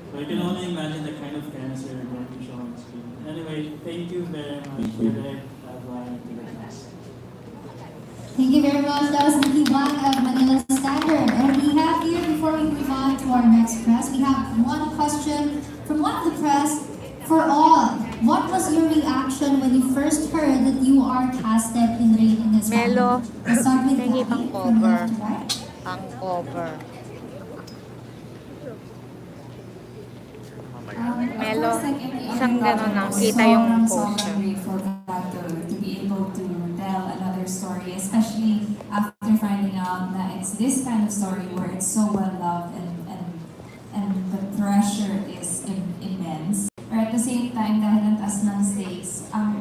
So you can only imagine the kind of chemistry you're going to show on screen. Anyway, thank you very much, Derek, Brian, to the cast. Thank you very much. That was Nikki Wang of Manila Standard. And we have here, before we move on to our next press, we have one question from one of the press for all. What was your reaction when you first heard that you are casted in Rain in Espana? Melo, Let's start with tingin Gabby, pang from cover. left to right. Pang cover. Of Melo. course, like every Isang gano'n lang, kita yung poster. Sobrang grateful to be able to tell another story, especially after finding out that it's this kind of story where it's so well loved and the pressure is immense. Or at the same time, dahil ang taas ng stakes, ang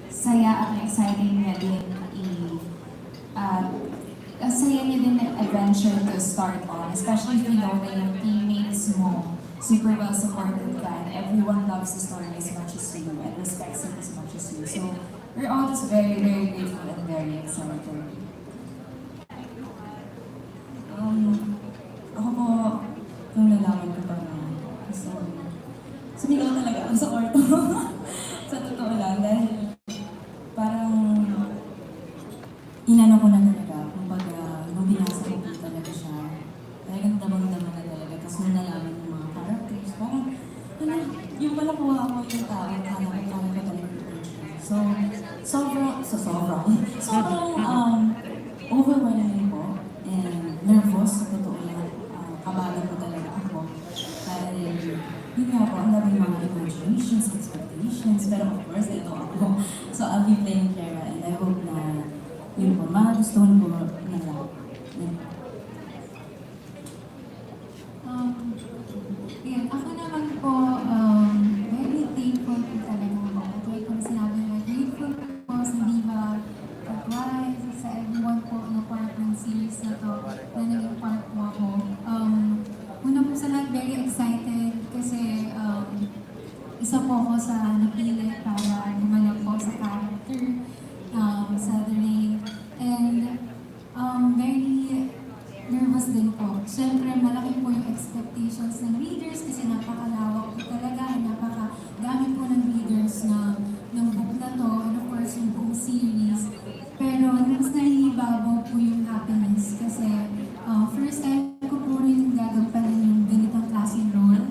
saya at exciting niya din saya niya din ng adventure to start on, especially if you know na yung teammates mo super well supported ka and everyone loves the story as much as you and respects it as much as you. So we're all just very, very grateful and very excited. Ako po, nung nalaman ko pa na sumigaw talaga ako sa kwarto. Sa totoo lang, dahil parang inano ko na talaga. Kumbaga, nung binasa ko talaga siya, talagang damang-damang na talaga. Tapos nung nalaman yung mga characters, parang, yung pala kuha ako yung tao, kala ko talaga yung siya. So, sobrang overwhelming po and nervous, sa totoo lang. Kabalan ko talaga ako. Dahil, yun nga po, ang daming mga imaginations, expectations, pero of course, ito ako. So, I'll be playing Clara and I hope na yun po, magustuhan ko na lang. Yan, ako naman po, very thankful po talaga ako. Kaya kung sinabi mo, grateful po sa Viva, Pag-Wise, sa everyone po na part ng series na to, na naging part po ako. Una po sa lahat, very excited kasi isa po ako sa napili para gumanap po sa character sa The Rain. And very nervous din po. Siyempre, malaki po yung expectations ng readers kasi napakalawak po talaga at napakadami po ng readers ng book na to and of course yung buong series. Pero mas naiibabaw po yung happiness kasi first time ko po rin gagampanan yung ganitong klaseng role.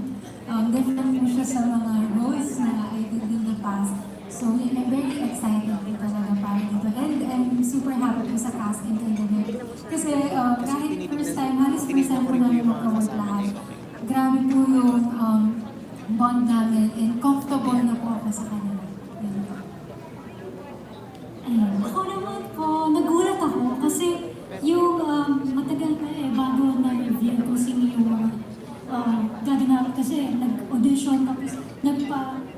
Different po siya sa mga roles na I did in the past. So, I'm very excited po talaga para dito. And I'm super happy po sa cast and candidate. Kasi kahit first time, halos first time po namin magkawag lahat. Grabe po yung bond namin and comfortable na po ako sa kanila. Ayun. Ako naman po, nagulat ako kasi yung matagal pa bago na-review kung sino yung gaganap kasi nag-audition tapos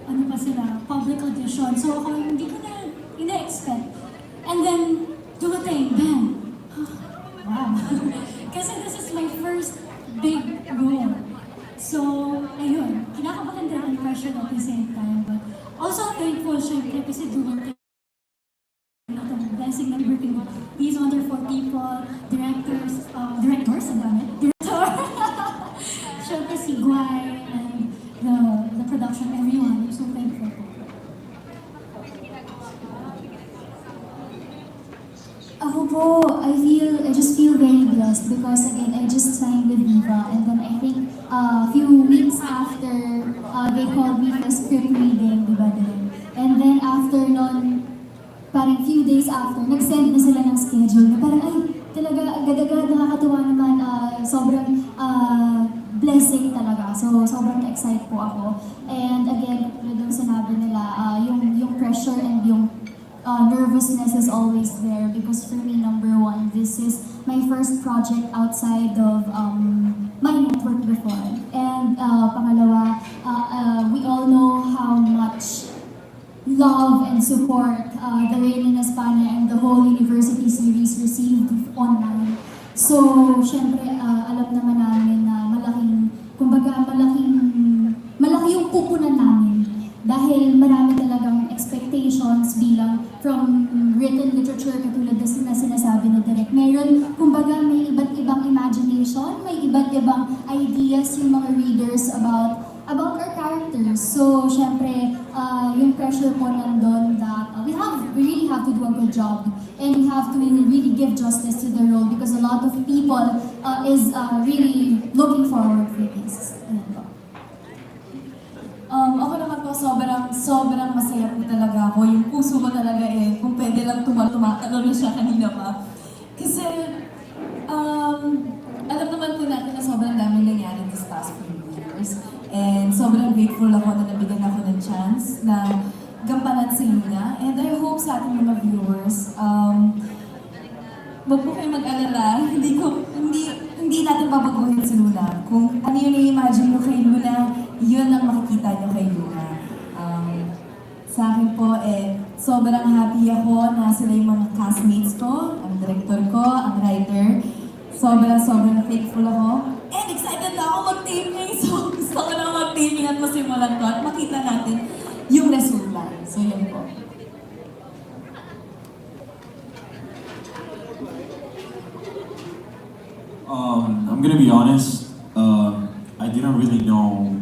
ano pa sila, public audition. So ako hindi ko na ina-expect. And then, dumating, bam! Wow! Kasi this is my first big role. So, ayun, kinakabahan din ang pressure at the same time. But also thankful syempre kasi dumating blessing ng working with these wonderful people, directors, ang dami, director, syempre si Guay, and the production, everyone. I'm so thankful po. Ako po, I just feel very blessed because again, I just signed with Viva and then I think a few weeks after, they called me for script reading, diba din? And then after nun, parang few days after, nag-send na sila ng schedule na parang ay, talaga agad-agad nakakatuwa naman, sobrang blessing talaga. So, sobrang excited po ako. And again, yung sinabi nila, yung pressure and yung nervousness is always there because for me, number one, this is my first project outside of my network before. And pangalawa, we all know how much love and support The Rain in Espana and the whole university series received online. So, syempre, alam naman namin na malaki yung pupunan namin dahil marami talagang expectations bilang from written literature katulad na sinasabi na direct. Meron, kumbaga, may iba't ibang imagination, may iba't ibang ideas yung mga readers about our characters. So, syempre, yung pressure po nandun that we really have to do a good job and we have to really give justice to the role because a lot of people is really looking forward for this. Ako naman po, sobrang masaya po talaga ako. Yung puso ko talaga kung pwede lang tumatalo na siya kanina pa. Kasi, alam naman po natin na sobrang daming nangyari this past few years. And sobrang grateful ako na nabigyan ako ng chance na gampanan si Luna. And I hope sa ating mga viewers, wag po kayo mag-alala, hindi natin babaguhin si Luna. Kung ano yung i-imagine nyo kay Luna, yun ang makikita nyo kay Luna. Sa akin po, sobrang happy ako na sila yung mga castmates ko, ang director ko, ang writer. Sobrang thankful ako. And excited na ako mag-taping. So gusto ko na mag-taping at masimulan ko at makita natin yung resulta. So yun po. I'm gonna be honest, I didn't really know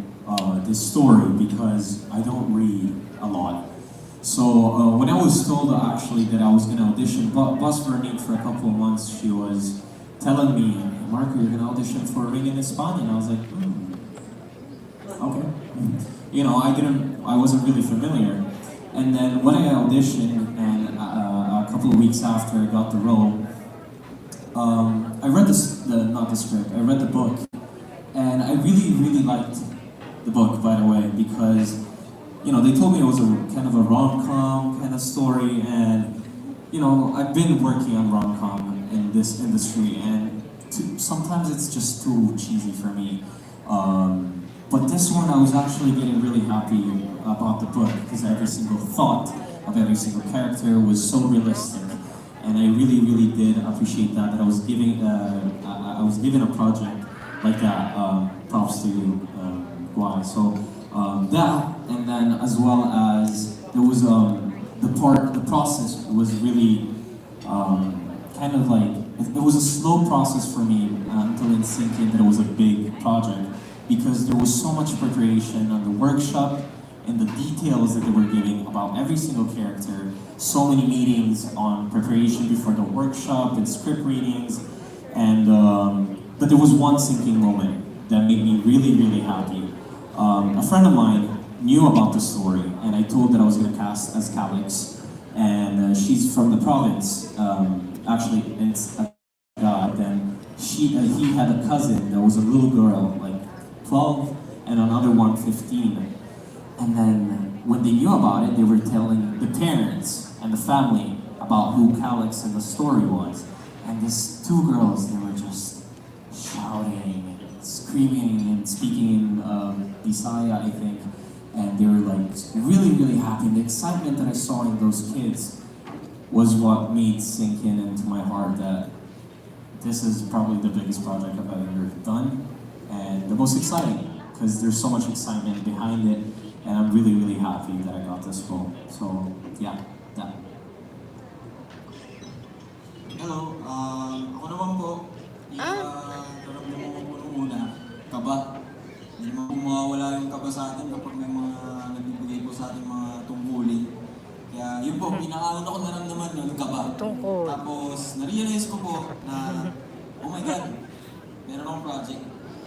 this story because I don't read a lot. So when I was told actually that I was gonna audition, Bus Vernique for a couple of months, she was telling me, Marco, you're gonna audition for Ring in Espana, and I was like, okay. You know, I wasn't really familiar. And then when I auditioned, and a couple of weeks after I got the role, I read not the script, I read the book, and I really liked the book, by the way, because, you know, they told me it was a kind of a rom-com kind of story, and, you know, I've been working on rom-com in this industry, and sometimes it's just too cheesy for me. But this one, I was actually getting really happy about the book, because every single thought of every single character was so realistic. And I really did appreciate that I was given a project like that. Props to you, Guan. So that, and then as well as there was the process was really kind of like it was a slow process for me until it sank in that it was a big project, because there was so much preparation on the workshop and the details that they were giving about every single character, so many meetings on preparation before the workshop and script readings, and but there was one sinking moment that made me really happy. A friend of mine knew about the story, and I told that I was going to cast as Calix, and she's from the province, actually, and then he had a cousin that was a little girl, like 12, and another one 15. And then when they knew about it, they were telling the parents and the family about who Calix and the story was. And these two girls, they were just shouting and screaming and speaking in Bisaya, I think. And they were like really happy. And the excitement that I saw in those kids was what made sink into my heart that this is probably the biggest project I've ever done, and the most exciting, because there's so much excitement behind it, and I'm really happy that I got this role. So yeah, that. Hello, ako naman po, naramdaman ko po nung una, kaba. Hindi naman po mawawala yung kaba sa atin kapag may mga nagbibigay po sa ating mga tungkulin. Kaya yun po, pinakauna ko naramdaman nun, kaba. Tapos, na-realize ko po na, oh my God, meron akong project,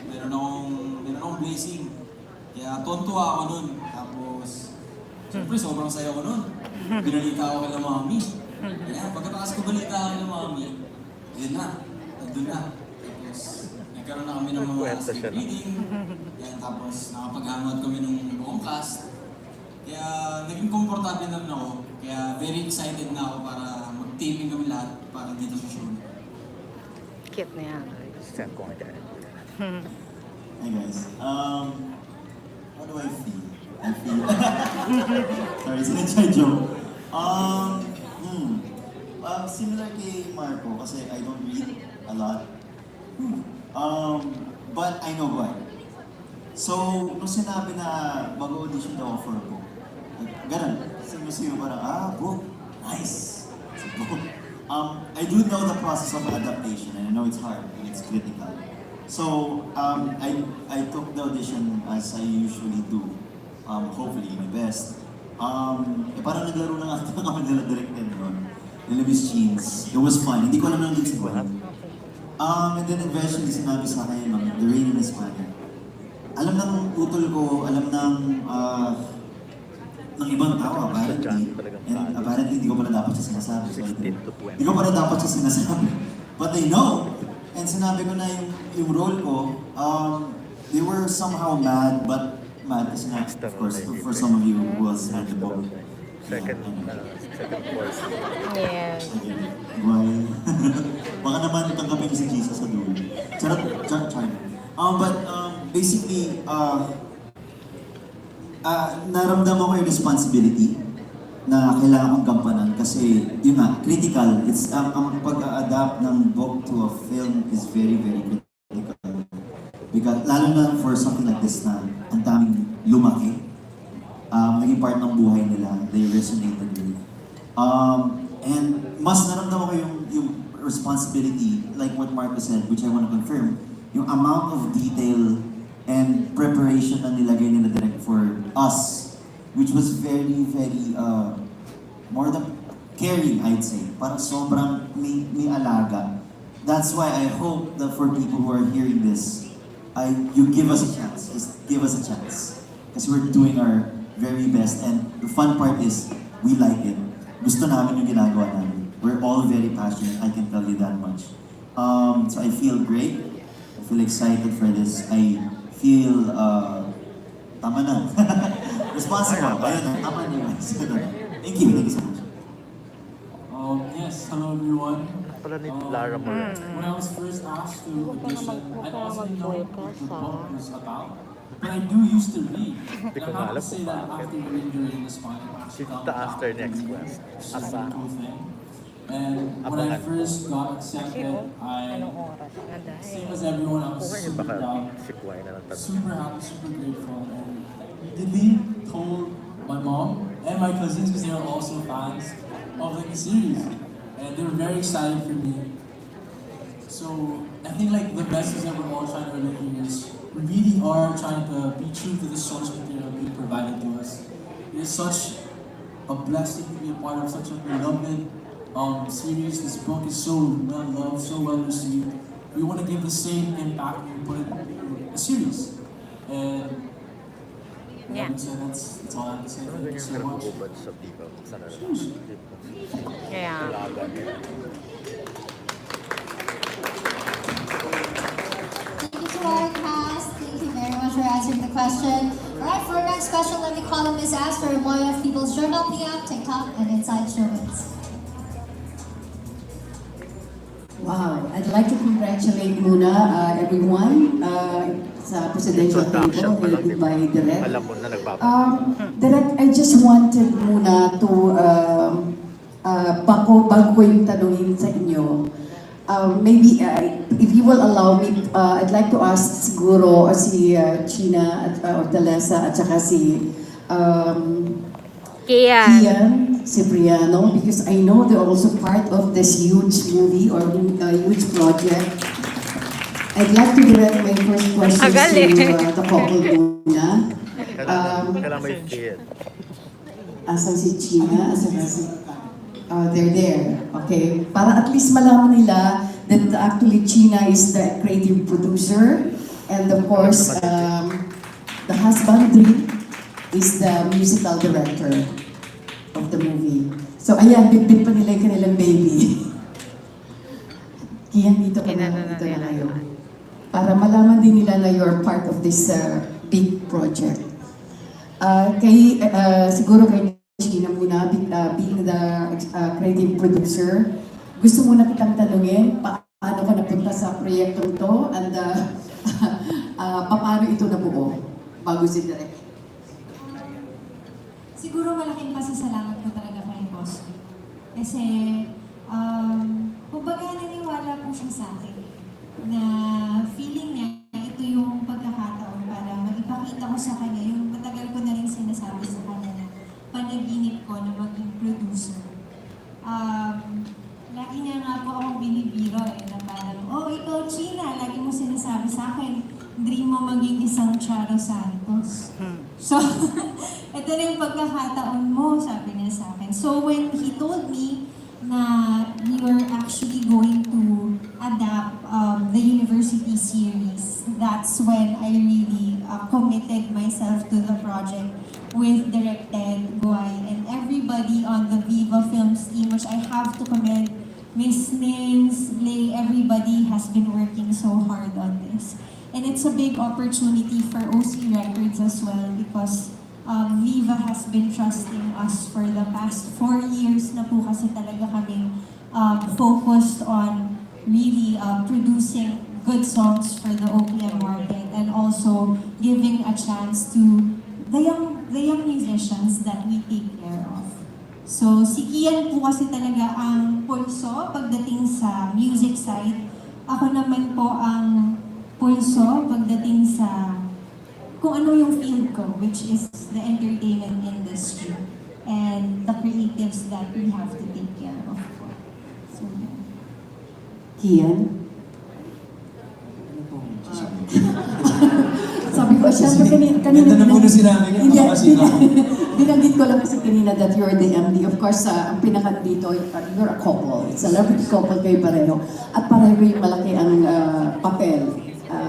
meron akong blessing. Kaya tontuwa ako nun. Tapos, siyempre sobrang saya ko nun. Binalita ako kay mami. Kaya pagkatapos ko balita ako kay mami, yun na, nandun na. Tapos, nagkaroon na kami ng mga script reading. Yan, tapos nakapag-hangout kami ng buong cast. Kaya naging komportable naman ako. Kaya very excited na ako para mag-taping kami lahat para dito sa show. Cute na yan. Hi guys. How do I feel? I feel... Sorry, it's an inside joke. Similar kay Marco, kasi I don't read a lot. But I know why. So, nung sinabi na mag-audition daw for a book, ganun, sino parang, book, nice, it's a book. I do know the process of adaptation, and I know it's hard, and it's critical. So, I took the audition as I usually do, hopefully my best. Parang naglaro lang ata kami nila directed nun, nila Miss Jeans. It was fun, hindi ko alam nang si Gwen. And then eventually sinabi sa akin, the rain in Espana. Alam ng utol ko, alam ng ibang tao, apparently. And apparently, hindi ko pala dapat siya sinasabi. Hindi ko pala dapat siya sinasabi. But they know. And sinabi ko na yung role ko, they were somehow mad, but mad kasi nga, of course, for some of you who has read the book. Second course. Yes. Why? Baka naman tanggapin si Jesus sa dulo. Charot. But basically, naramdaman ko yung responsibility na kailangan kong gampanan kasi yun nga, critical. It's ang pag-a-adapt ng book to a film is very, very critical. Because lalo na for something like this na ang daming lumaki, naging part ng buhay nila, they resonated with. And mas naramdaman ko yung responsibility, like what Marco said, which I want to confirm, yung amount of detail and preparation na nilagay nila direct for us, which was very, very, more than caring, I'd say. Parang sobrang may alaga. That's why I hope that for people who are hearing this, you give us a chance. Just give us a chance. Because we're doing our very best. And the fun part is, we like it. Gusto namin yung ginagawa namin. We're all very passionate, I can tell you that much. So I feel great. I feel excited for this. I feel, tama na. Responsible. Ayun, tama na. Thank you so much. Yes, hello everyone. Pala ni Lara mo. When I was first asked to audition, I wasn't know what the book was about. But I do used to read. And I'm happy to say that after reading during Espana, She asked her next quest. Asa. And when I first got accepted, same as everyone, I was super proud, super happy, super grateful. And immediately told my mom and my cousins, because they are also fans of the series. And they were very excited for me. So I think like the message that we're all trying to relay here is we really are trying to be true to the source material being provided to us. It is such a blessing to be a part of such a beloved series. This book is so well loved, so well received. We want to give the same impact we put in a series. And yeah, that's all I have to say. Thank you so much. Yeah. Thank you to our cast. Thank you very much for answering the question. Alright, for our next question, let me call on Ms. Astor, Employee of People's Journal, PM, TikTok, and Inside Showbiz. Wow, I'd like to congratulate muna everyone sa presidential table headed by Direk. Direk, I just wanted muna to bago yung tanungin sa inyo. Maybe if you will allow me, I'd like to ask siguro si China or Telesa at saka si Kian Cipriano, because I know they're also part of this huge movie or huge project. I'd like to direct my first question to the couple muna. Asan si China? Asan si... they're there. Okay. Para at least malaman nila that actually China is the creative producer, and of course, the husbandry is the musical director of the movie. So ayan, bit pa nila yung kanilang baby. Kiyan, dito na kayo. Para malaman din nila na you're part of this big project. Siguro kay China muna, being the creative producer, gusto muna kitang tanungin, paano ka napunta sa proyektong to, and paano ito nabuo bago si Direk? Siguro malaking pasasalamat ko talaga kay boss. Kasi, kumbaga naniwala po siya sa akin na feeling niya ito yung pagkakataon para magipakita ko sa kanya yung matagal ko na rin sinasabi sa kanya na panaginip ko na maging producer. Lagi niya nga po akong binibiro na parang, oh, ikaw China, lagi mo sinasabi sa akin, dream mo maging isang Charo Santos. So, ito na yung pagkakataon mo, sabi niya sa akin. So when he told me na we were actually going to adapt the university series, that's when I really committed myself to the project with Directed Guay and everybody on the Viva Films team, which I have to commend. Miss Nins, Lay, everybody has been working so hard on this. And it's a big opportunity for OC Records as well because Viva has been trusting us for the past 4 years na po kasi talaga kaming focused on really producing good songs for the OPM market and also giving a chance to the young musicians that we take care of. So si Kian po kasi talaga ang pulso pagdating sa music side. Ako naman po ang pulso pagdating sa kung ano yung field ko, which is the entertainment industry and the creatives that we have to take care of. So, Kian? Sabi ko, syempre kanina Ganda na muna sinabi niya, baka masira ko. Binanggit ko lang kasi kanina that you're the MD. Of course, ang pinaka dito, you're a couple. It's a celebrity couple kayo pareho. At pareho yung malaki ang papel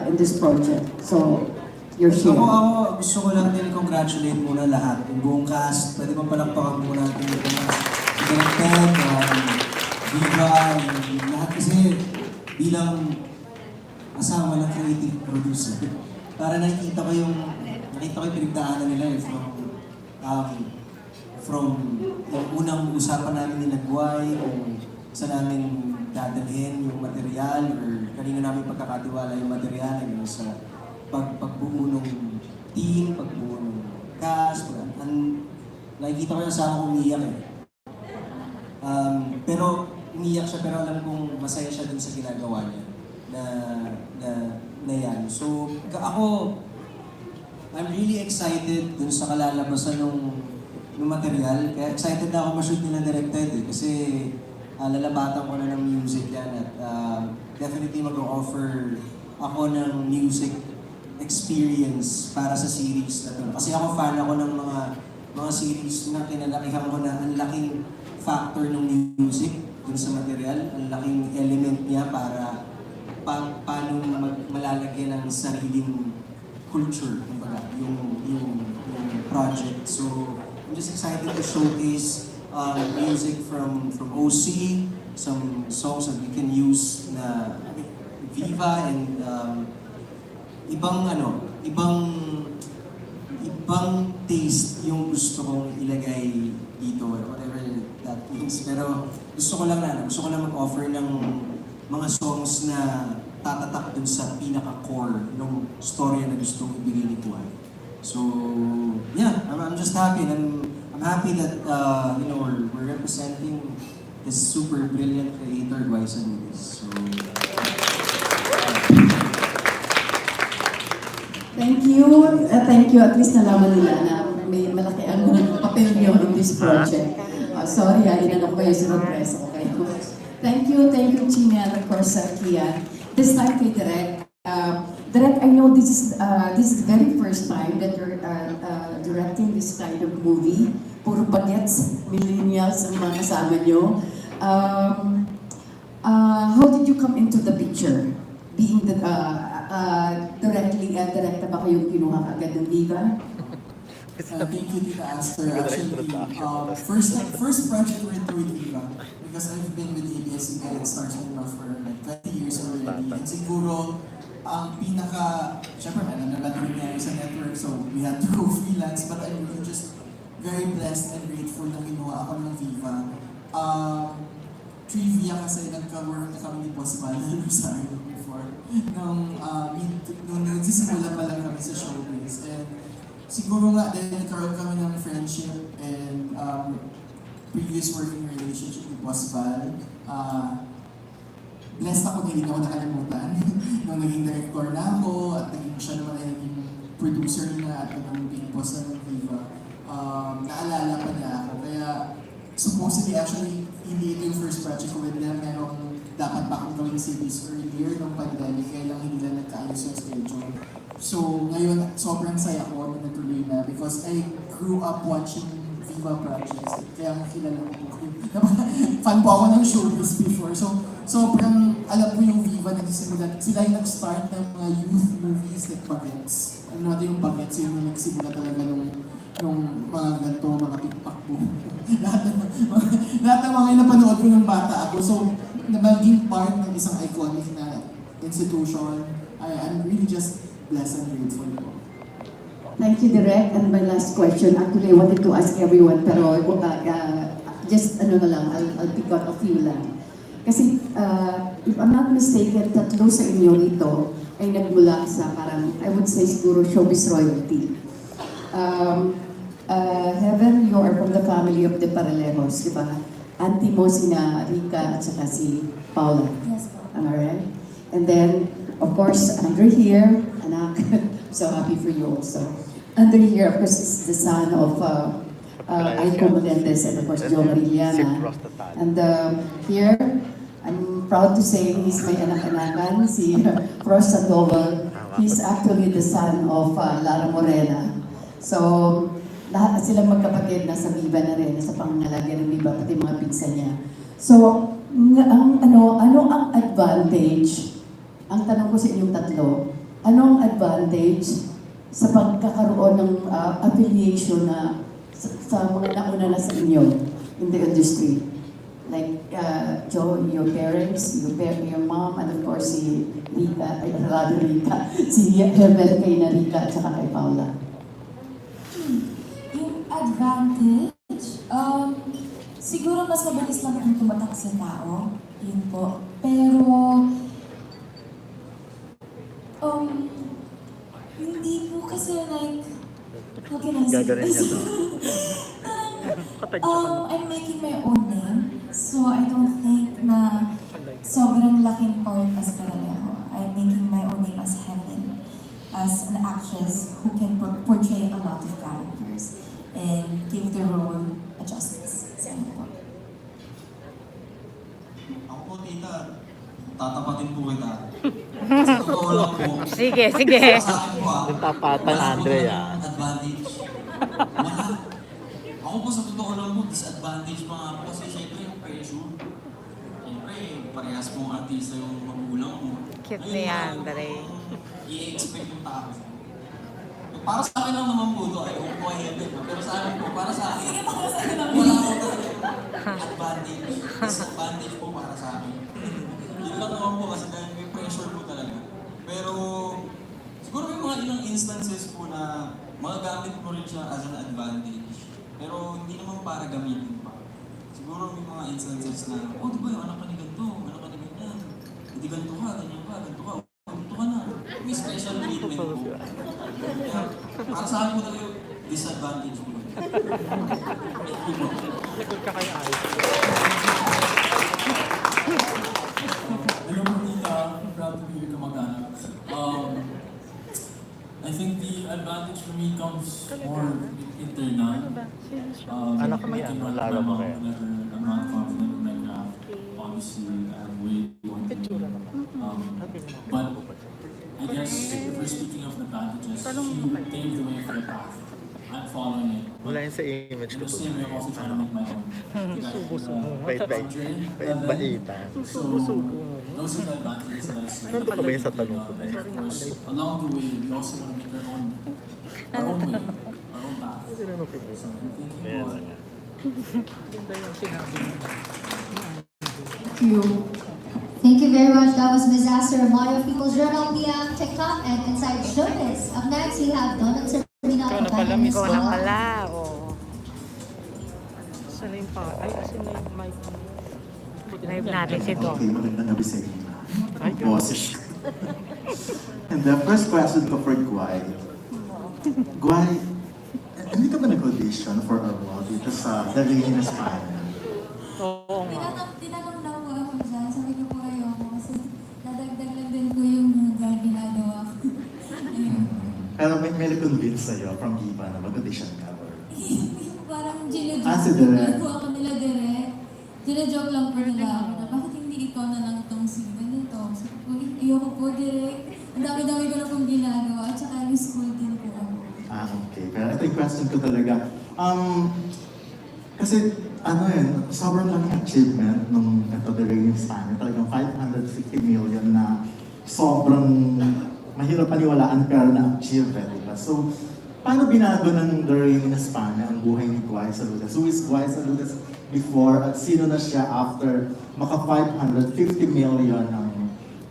in this project. So, your share. Ako, gusto ko lang din congratulate muna lahat. Yung buong cast, pwede mo palakpakan muna natin yung directed, Viva, lahat kasi bilang asawa ng creative producer. Para nakita ko yung pinagdaanan nila from yung unang usapan namin ni Nagway, kung saan namin dadalhin yung material or kanina namin pagkakatiwala yung material yung sa pagbuo ng team, pagbuo ng cast, nakikita ko yung asawa kong umiyak pero umiyak siya pero alam kong masaya siya dun sa ginagawa niya na yan. So, ako, I'm really excited dun sa kalalabasan ng material. Kaya excited na ako ma-shoot nila directed kasi lalabatan ko na ng music yan at definitely mag-offer ako ng music experience para sa series na to. Kasi ako fan ako ng mga series na kinalakihan ko na ang laking factor ng music dun sa material, ang laking element niya para paano malalagyan ng sariling culture, yung project. So, I'm just excited to showcase music from OC, some songs that we can use na Viva and ibang taste yung gusto kong ilagay dito, whatever that means. Pero gusto ko lang mag-offer ng mga songs na tatatak dun sa pinaka-core ng storya na gustong ibigay ni Kuwai. So, yeah, I'm just happy. And I'm happy that, we're representing this super brilliant creator, Gwaisa Movies. So, Thank you. At least nalaman nila na may malaki ang papel niyo in this project. Sorry, inanap ko yung surprise ko kayo. Thank you, China, and of course, Kian. This time kay Direk. Direk, I know this is the very first time that you're directing this kind of movie. Puro bagets, millennials ang mga kasama nyo. How did you come into the picture? Being the directa ba kayong kinuha agad ng Viva? Thank you, Tita Aster. Actually, first project we're doing with Viva because I've been with ABS-CBN and Stars for like 20 years already. And siguro, ang syempre, nalanding niya sa network, so we had to go freelance. But I'm really just very blessed and grateful na kinuha ako ng Viva. Trivia kasi nagka-work na kami ni Boss Val Rosario before. Nung nagsisimula pa lang kami sa showbiz. And siguro nga dahil nagkaroon kami ng friendship and previous working relationship with Boss Val, blessed ako, hindi ako nakalimutan. Nung naging director na ako at siya naman ay naging producer na at naging boss na ng Viva, naalala pa niya ako. Kaya supposedly actually hindi ito yung first project ko with them. Merong dapat pa akong gawing series earlier ng pandemic, kaya lang hindi lang nagkaayos yung schedule. So ngayon sobrang saya ko na natuloy na because I grew up watching Viva projects. Kaya kilala ko fan po ako ng showbiz before. So, sobrang alam ko yung Viva nagsimula. Sila yung nag-start ng mga youth movies like Bagets. Ano natin yung Bagets, yung nagsimula talaga nung mga ganito, mga tikpak po. lahat ng mga napanood ko ng bata ako. So, naging part ng isang iconic na institution. I'm really just blessed and grateful po. Thank you, Direk. And my last question, actually I wanted to ask everyone, pero just ano na lang, I'll pick out a few lang. Kasi if I'm not mistaken, tatlo sa inyo rito ay nagmula sa parang, I would say siguro showbiz royalty. Heaven, you are from the family of the Paralejos, di ba? Auntie mo sina Rica at saka si Paula. Yes po. Am I right? And then, of course, Andre here, anak, so happy for you also. Andre here, of course, is the son of Aiko Melendez and of course, Joe Mariliana. And here, I'm proud to say he's my anak-anakan, si Frost Sandoval. He's actually the son of Lara Morena. So, lahat silang magkapatid nasa Viva na rin, nasa pangangalaga ng Viva, pati mga pinsan niya. So, ano ang advantage, ang tanong ko sa inyong tatlo, ano ang advantage sa pagkakaroon ng affiliation na sa mga nauna na sa inyo in the industry? Like, Joe, your parents, your mom, and of course si Rica, si Herbel kay na Rica at saka kay Paula. Yung advantage, siguro mas mabilis lang kung tumatak sa tao, yun po. Pero, hindi po kasi like, how can I say this? I'm making my own name, so I don't think na sobrang laking part as Paralejo. I'm making my own name as Heaven, as an actress who can portray a lot of characters and give the role a justice. So, Ako po, tita, tatapatin po kita. Sa totoo lang po. Sige. Sa akin po Yung tapatan, Andre, advantage. Wala. Ako po sa totoo lang po, disadvantage pa nga po kasi syempre yung pressure. Syempre, parehas pong artista yung magulang mo. Cute ni Andre. I-expect yung tao. Para sa akin lang naman po ito, ayaw ko ay heaven. Pero sa akin po, para sa akin, wala ko talaga advantage. Disadvantage po para sa akin. Yun lang naman po kasi dahil may pressure po talaga. Pero siguro may mga ilang instances po na magagamit mo rin siya as an advantage. Pero hindi naman para gamitin pa. Siguro may mga instances na, oh diba yung anak ka ni ganito, anak ka ni ganyan. Hindi ganito ka, ganyan ka, ganito ka, ganito ka na. May special treatment po. Kaya, para sa akin po talaga yung disadvantage po. Likod ka kay Ay. Hello po, tita. Proud to be your kamag-anak. I think the advantage for me comes more internal. Anak mo I yan, can run Lara my Morena. mouth whenever I'm not confident in my craft. Obviously, I'm way more than but I guess if we're speaking of advantages, she paved the way for the path. I'm following it. Wala yun sa image ko. In the same way, I'm also trying to make my own. Bait-baitan. So, those are the advantages that I see. Ano pa ba yun sa tanong ko na yun? Of course, along the way, we also want to make our own way, our own path. So, thank you. Thank you. Thank you very much. That was Ms. Astor of Mario People's Journal, PM, TikTok, and Inside Showbiz. Up next, we have Donald Servina of Espana. Ikaw na pala, oh. Saan yung pa? Ay, kasi na yung mic. Live natin si Dom. Okay, magandang gabi sa inyo. Boses. And the first question ko for Guay. Guay, hindi ka ba nag-audition for a role dito sa The Rain in Espana? Oo nga. Tinanong lang po ako dyan. Sabi ko po ayoko kasi nadagdag lang din po yung ginagawa ko. Pero may convince sa'yo from Viva na mag-audition ka or? Parang ginajoke Ah, si Direk. po ako nila direct. Ginajoke lang po nila ako na bakit hindi ikaw na lang itong singer nito? Sabi ko, ayoko po direct. Ang dami-dami ko na pong ginagawa at saka yung school din po ako. Ah, okay. Pero ito yung question ko talaga. Kasi sobrang laking achievement nung ito, The Rain in Espana. Talagang 550 million na sobrang mahirap paniwalaan pero na-achieve, diba? So, paano binago ng The Rain in Espana ang buhay ni Guay Saludas? Who is Guay Saludas before at sino na siya after maka 550 million ang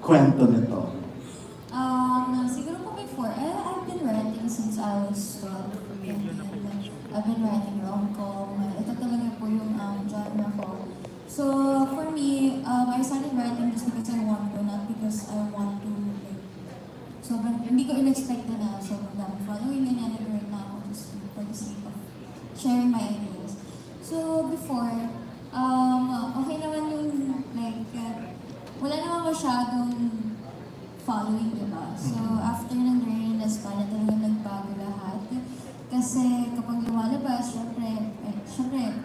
kwento nito? I was 12. And I've been writing rom-com. Ito talaga po yung genre ko. So for me, I started writing just because I want to, not because I want to, like, sobrang, hindi ko in-expect na sobrang dami following, ganyan, and right now, just for the sake of sharing my ideas. So before, okay naman yung, like, wala naman masyadong following, diba? So after ng Storycon, Espana, talagang nagbago lahat. Kasi kapag lumalabas, syempre,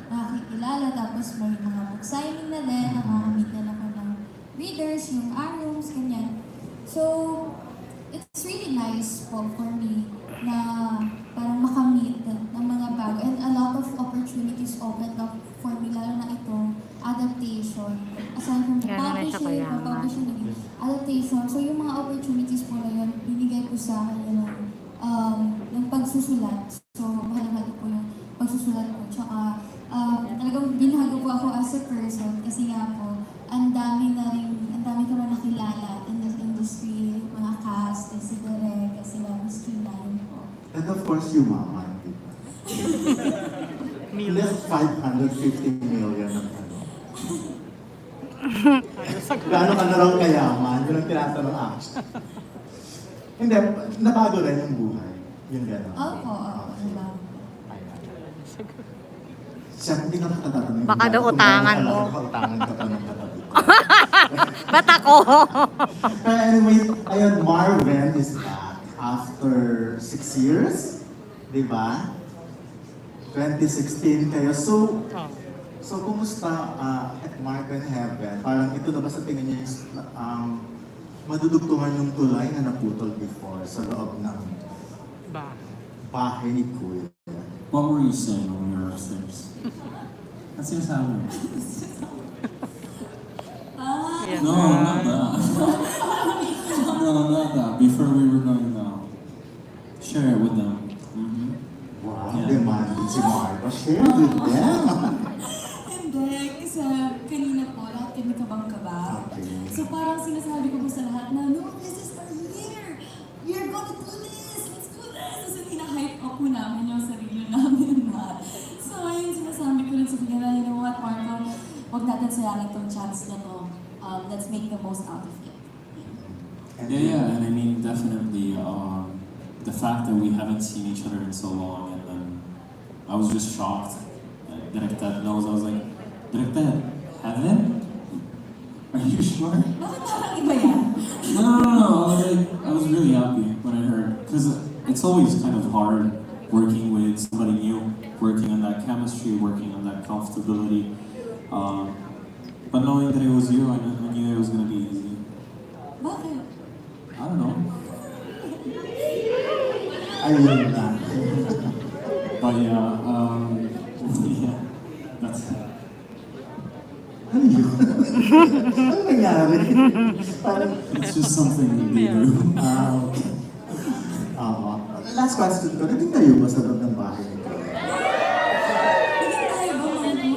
nakakikilala, tapos may mga book signing na din, nakakamit na ako ng readers, yung arums, ganyan. So, it's really nice po for me na parang makamit ng mga bago, and a lot of opportunities opened up for me, lalo na itong adaptation. Aside from the publishing, adaptation. So, yung mga opportunities po na yun, binigay ko sa akin ng pagsusulat. So, mahalaga po yung pagsusulat ko. Tsaka, talagang binago po ako as a person kasi nga po, ang dami ko na nakilala in this industry, mga cast, si Derek, sila Miss Kinain po. And of course, yung mama. Left 550 million ng ano. Gaano ka na raw kayaman? Yun ang tinatanong action. Hindi, nabago rin yung buhay. Yung gano'n. Opo, nabago. Siyempre, hindi ka nakatatanong. Baka daw utangan mo. Utangan ka pa ng katabi ko. Ba't ako? But anyway, ayun, Marvin is back after 6 years. Diba? 2016 kayo. So kumusta at Marvin Heaven? Parang ito na ba sa tingin niya madudugtungan yung tulay na naputol before sa loob ng bahay ni Kuya? What were you saying when we were upstairs? That's your sound. No, not that. No, not that. Before we were going down. Share it with them. Wow, demanding si Marva. Share with them. Hindi, kasi kanina po, lahat kami kabang-kaba. Okay. So parang sinasabi ko po sa lahat na, no, this is our year! We are gonna do this! Let's do this! So hina-hype up po namin yung sarili namin na. So ayun, sinasabi ko rin sa kanila, you know what, Marco, huwag natin sayangin itong chance na to. Let's make the most out of it. Yeah, and I mean, definitely, the fact that we haven't seen each other in so long, and then I was just shocked. Direk Ted knows, I was like, Direk Ted, Heaven? Are you sure? Bakit parang iba yan? No. I was really happy when I heard, because it's always kind of hard working with somebody new, working on that chemistry, working on that comfortability. But knowing that it was you, I knew it was going to be easy. Bakit? I don't know. Ayun na. But yeah, that's it. Ano yun? Ano nangyari? It's just something we do. Okay. Last question ko, naging kayo ba sa loob ng bahay nito? Naging tayo ba, Marco?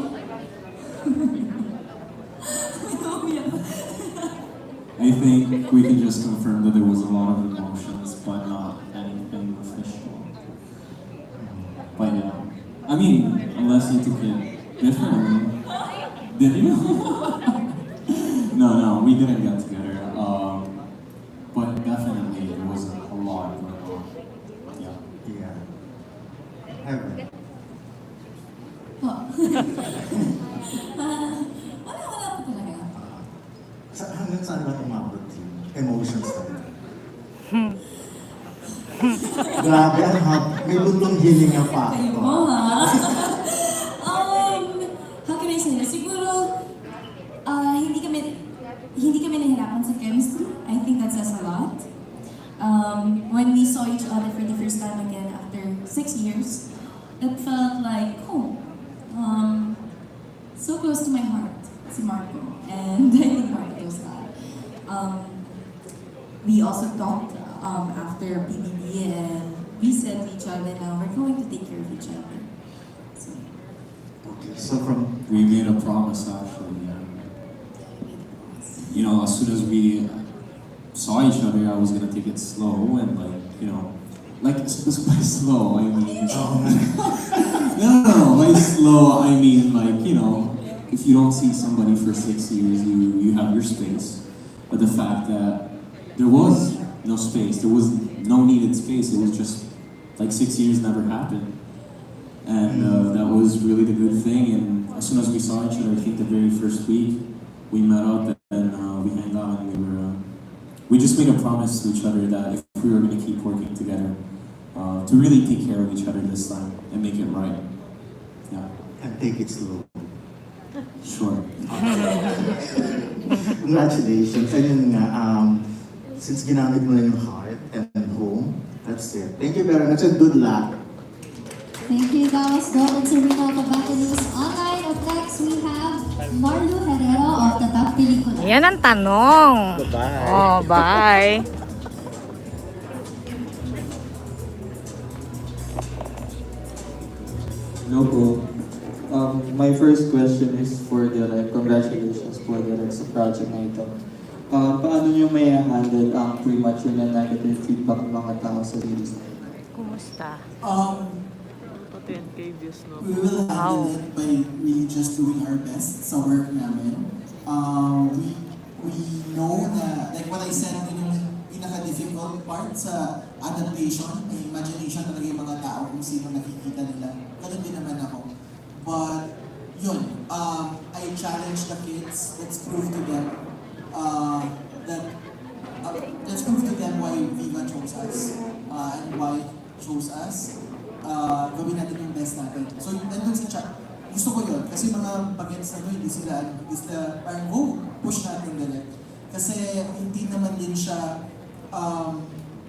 I think we can just confirm that there was a lot of emotions, but not anything official. But yeah, I mean, unless you took it differently. Did you? No, we didn't get together. But definitely there was a lot going on. Yeah. Heaven. Wala po talaga. Hanggang saan ba umabot yung emotions talaga? Grabe, may buntong hiling na pa. Kayo mo, ha? How can I say this? Siguro, hindi kami nahirapan sa chemistry. I think that says a lot. When we saw each other for the first time again after 6 years, it felt like home. So close to my heart, si Marco. And I think Marco knows that. We also talked after PBB, and we said to each other, now we're going to take care of each other. So, Okay, so from... We made a promise actually. You know, as soon as we saw each other, I was gonna take it slow and like by slow, I mean. No. By slow, I mean like, you know, if you don't see somebody for 6 years, you have your space. But the fact that there was no space, there was no needed space, it was just like 6 years never happened. And that was really the good thing. And as soon as we saw each other, I think the very first week, we met up and we hang out and we just made a promise to each other that if we were going to keep working together, to really take care of each other this time and make it right. Yeah. And take it slow. Sure. Congratulations. Ayun nga, since ginamit mo na yung heart and home, that's it. Thank you very much and good luck. Thank you, guys. Go into Reno Kabata News Online. Up next, we have Marlo Herrero of the Top Pelikula. Yan ang tanong. Bye. Oh, bye. Hello po. My first question is for Direk. Congratulations po Direk sa project na ito. Paano nyo may handle ang premature na negative feedback ng mga tao sa release na ito? Kumusta? 10K views, no? We will handle it by really just doing our best sa work namin. We know na, like what I said, yung pinaka-difficult part sa adaptation, may imagination talaga yung mga tao kung sino nakikita nila. Ganun din naman ako. But, yun, I challenge the kids. Let's prove to them let's prove to them why Viva chose us and why chose us. Gawin natin yung best natin. So, nandun sa chat, gusto ko yun. Kasi mga bagets na hindi sila parang, push natin direct. Kasi hindi naman din siya,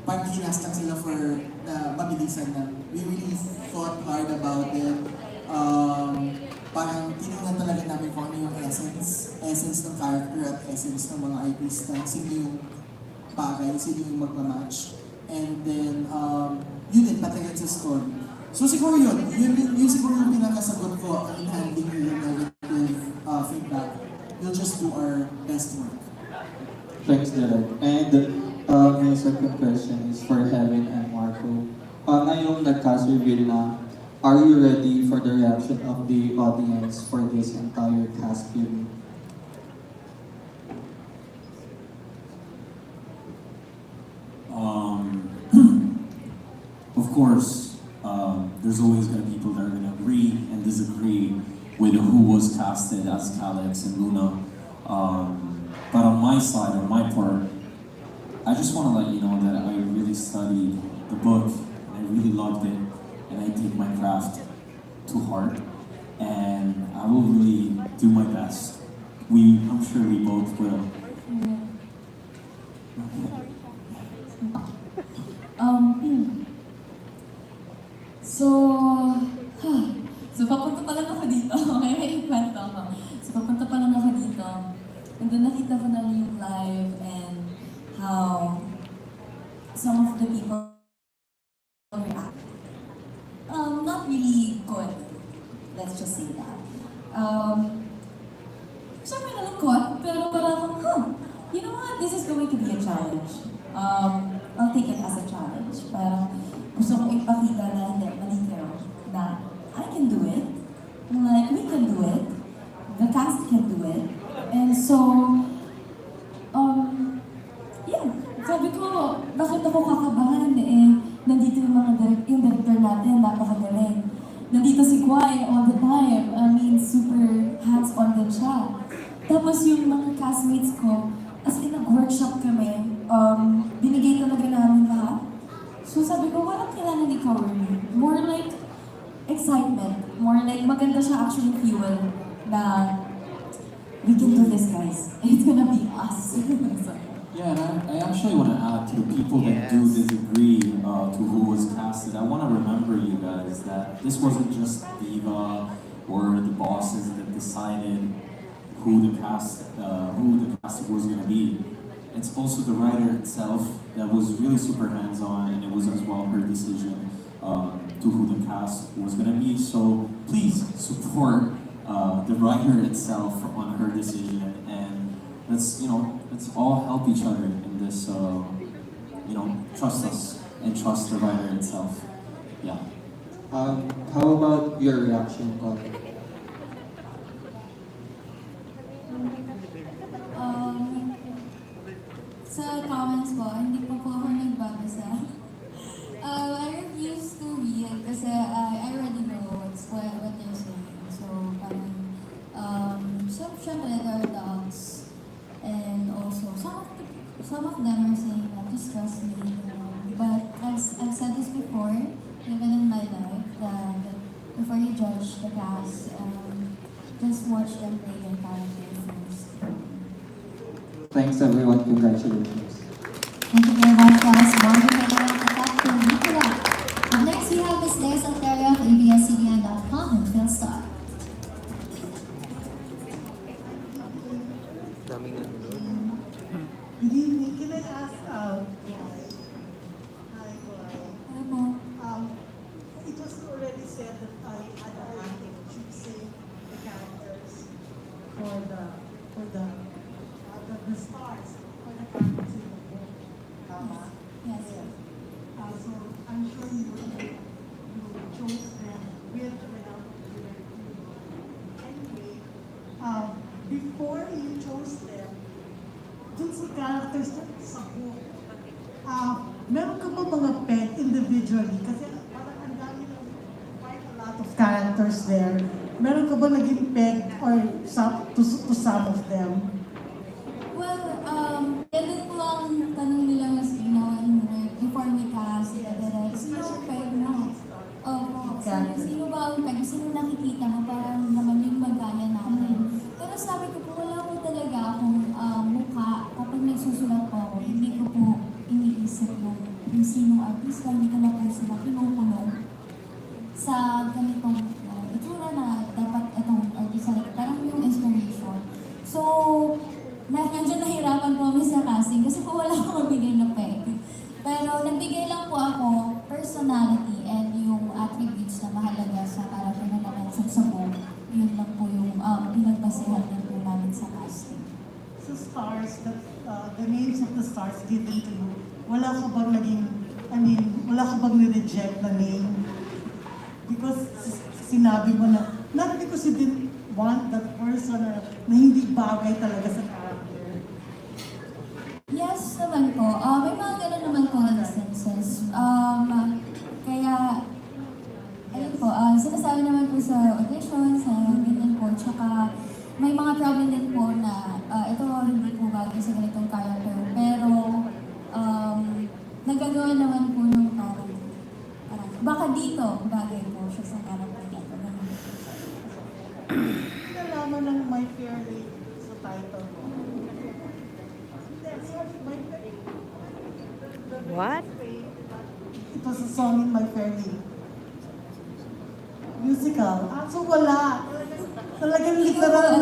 parang hinastang sila for mabilisan na. We really thought hard about it. Parang tinignan talaga namin kung ano yung essence ng character at essence ng mga artista. Sino yung bagay, sino yung magmamatch. And then, yun din, patagal sa story. So siguro yun siguro yung pinakasagot ko in handling yung negative feedback. We'll just do our best work. Thanks Direk. And my second question is for Heaven and Marco. Ngayong nag-cast reveal na, are you ready for the reaction of the audience for this entire cast reveal? Of course, there's always going to be people that are going to agree and disagree with who was casted as Calix and Luna. But on my side, on my part, I just want to let you know that I really studied the book and I really loved it and I take my craft to heart and I will really do my best. I'm sure we both will. So papunta pa lang ako dito. Okay, may ikwento ako. So papunta pa lang ako dito. And then nakita ko na yung live and how some of the people react. Not really good. Let's just say that. Siyempre nalungkot, pero parang, you know what? This is going to be a challenge. I'll take it as a challenge. Parang gusto kong ipakita na hindi, mali kayo, na I can do it. Like, we can do it. The cast can do it. And so, yeah. Sabi ko, bakit ako kakabahan nandito yung yung director natin, napakagaling. Nandito si Kwai all the time. I mean, super hands-on din siya. Tapos yung mga castmates ko, as in nag-workshop kami, binigay talaga namin lahat. So sabi ko, walang kailangan i-cover me. More like excitement. More like maganda siya actually fuel na we can do this, guys. It's gonna be us. Yeah, and I actually want to add to the people that do disagree to who was casted. I want to remember you guys that this wasn't just Viva or the bosses that decided who the cast was going to be. It's also the writer itself that was really super hands-on, and it was as well her decision to who the cast was going to be. So please support the writer itself on her decision, and let's all help each other in this. Trust us. and trust the writer itself. Yeah. How about your reaction, Colin? Sa comments po, hindi po ako nagbabasa. I refuse to read kasi I already know what they're saying. So, parang, syempre, there are dogs. And also, some of them are saying that just trust me. But I've said this before, even in my life, that before you judge the cast, just watch them play their character first. Thanks everyone, congratulations. Thank you very much, Thomas Bobby, for the top pelikula. Up next, we have Ms. Des Alterio of ABS-CBN.com and Phil Star. Good evening. Can I ask, hi, it was already said that I had a hand in choosing the characters for the stars, for the characters in the book. Yes. So I'm sure you chose them with or without anyway, before you chose them, dun sa characters sa book, meron ka ba mga pet individually? Kasi parang ang dami ng quite a lot of characters there. Meron ka ba naging pet or to some of them? Well, yan din po ang tanong nila mas before we cast, sino ang peg mo? Sino ba ang peg? Sino nakikita mo? Parang naman yung magaya namin. Pero sabi ko po, wala po talaga akong mukha. Kapag nagsusulat po ako, hindi ko po iniisip yung sinong artista, hindi ko na po sila pinukulong sa ganitong itsura na dapat itong artista. Parang yung inspiration. So, medyo nahirapan po kami sa casting kasi po wala akong mabigay na peg. Pero nagbigay lang po ako personality and yung attributes na mahalaga sa character na na-mention sa book. Yun lang po yung pinagbasehan din po namin sa casting. So stars, the names of the stars given to you, wala ka bang wala ka bang ni-reject na name? Because sinabi mo na, not because you didn't want that person na hindi bagay talaga sa character. Yes naman po. May mga gano'n naman po instances. Kaya, ayun po, sinasabi naman po sa audition, sa ganyan po, tsaka may mga problem din po na ito hindi po bagay sa ganitong character. Pero, nagagawa naman po ng parang baka dito bagay po siya sa character dito. Nalaman ng My Fair Lady sa title mo. What? It was a song in My Fair Lady. Musical. So wala. Talagang literal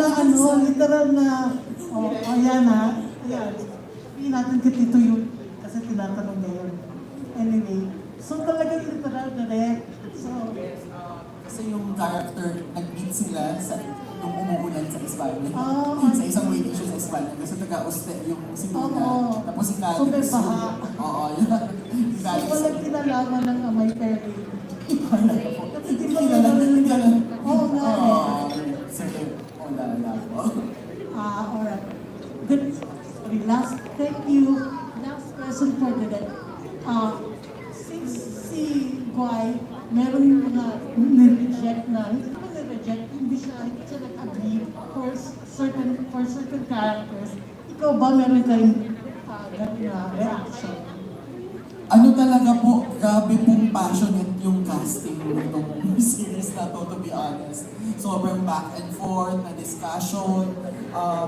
na, ayan ha. Ayan. Hindi natin kitito yun. Kasi tinatanong niya yun. Anyway, so talagang literal direct. So, kasi yung character, nag-meet sila nung umuulan sa Espana. Sa isang waiting show sa Espana. Kasi taga-Uste yung si Luna. Tapos si Kali. So may baha. Oo, yun. So walang kinalaman ng My Fair Lady. Hindi mo gano'n. Oo nga. Sige, wala po. Alright. Good. Sorry, thank you. Last question for today. Since si Guay, meron yung mga nireject na, hindi siya nag-agree for certain characters. Ikaw ba meron kayong reaction? Ano talaga po, grabe pong passionate yung casting nitong series na to be honest. Sobrang back and forth, na discussion.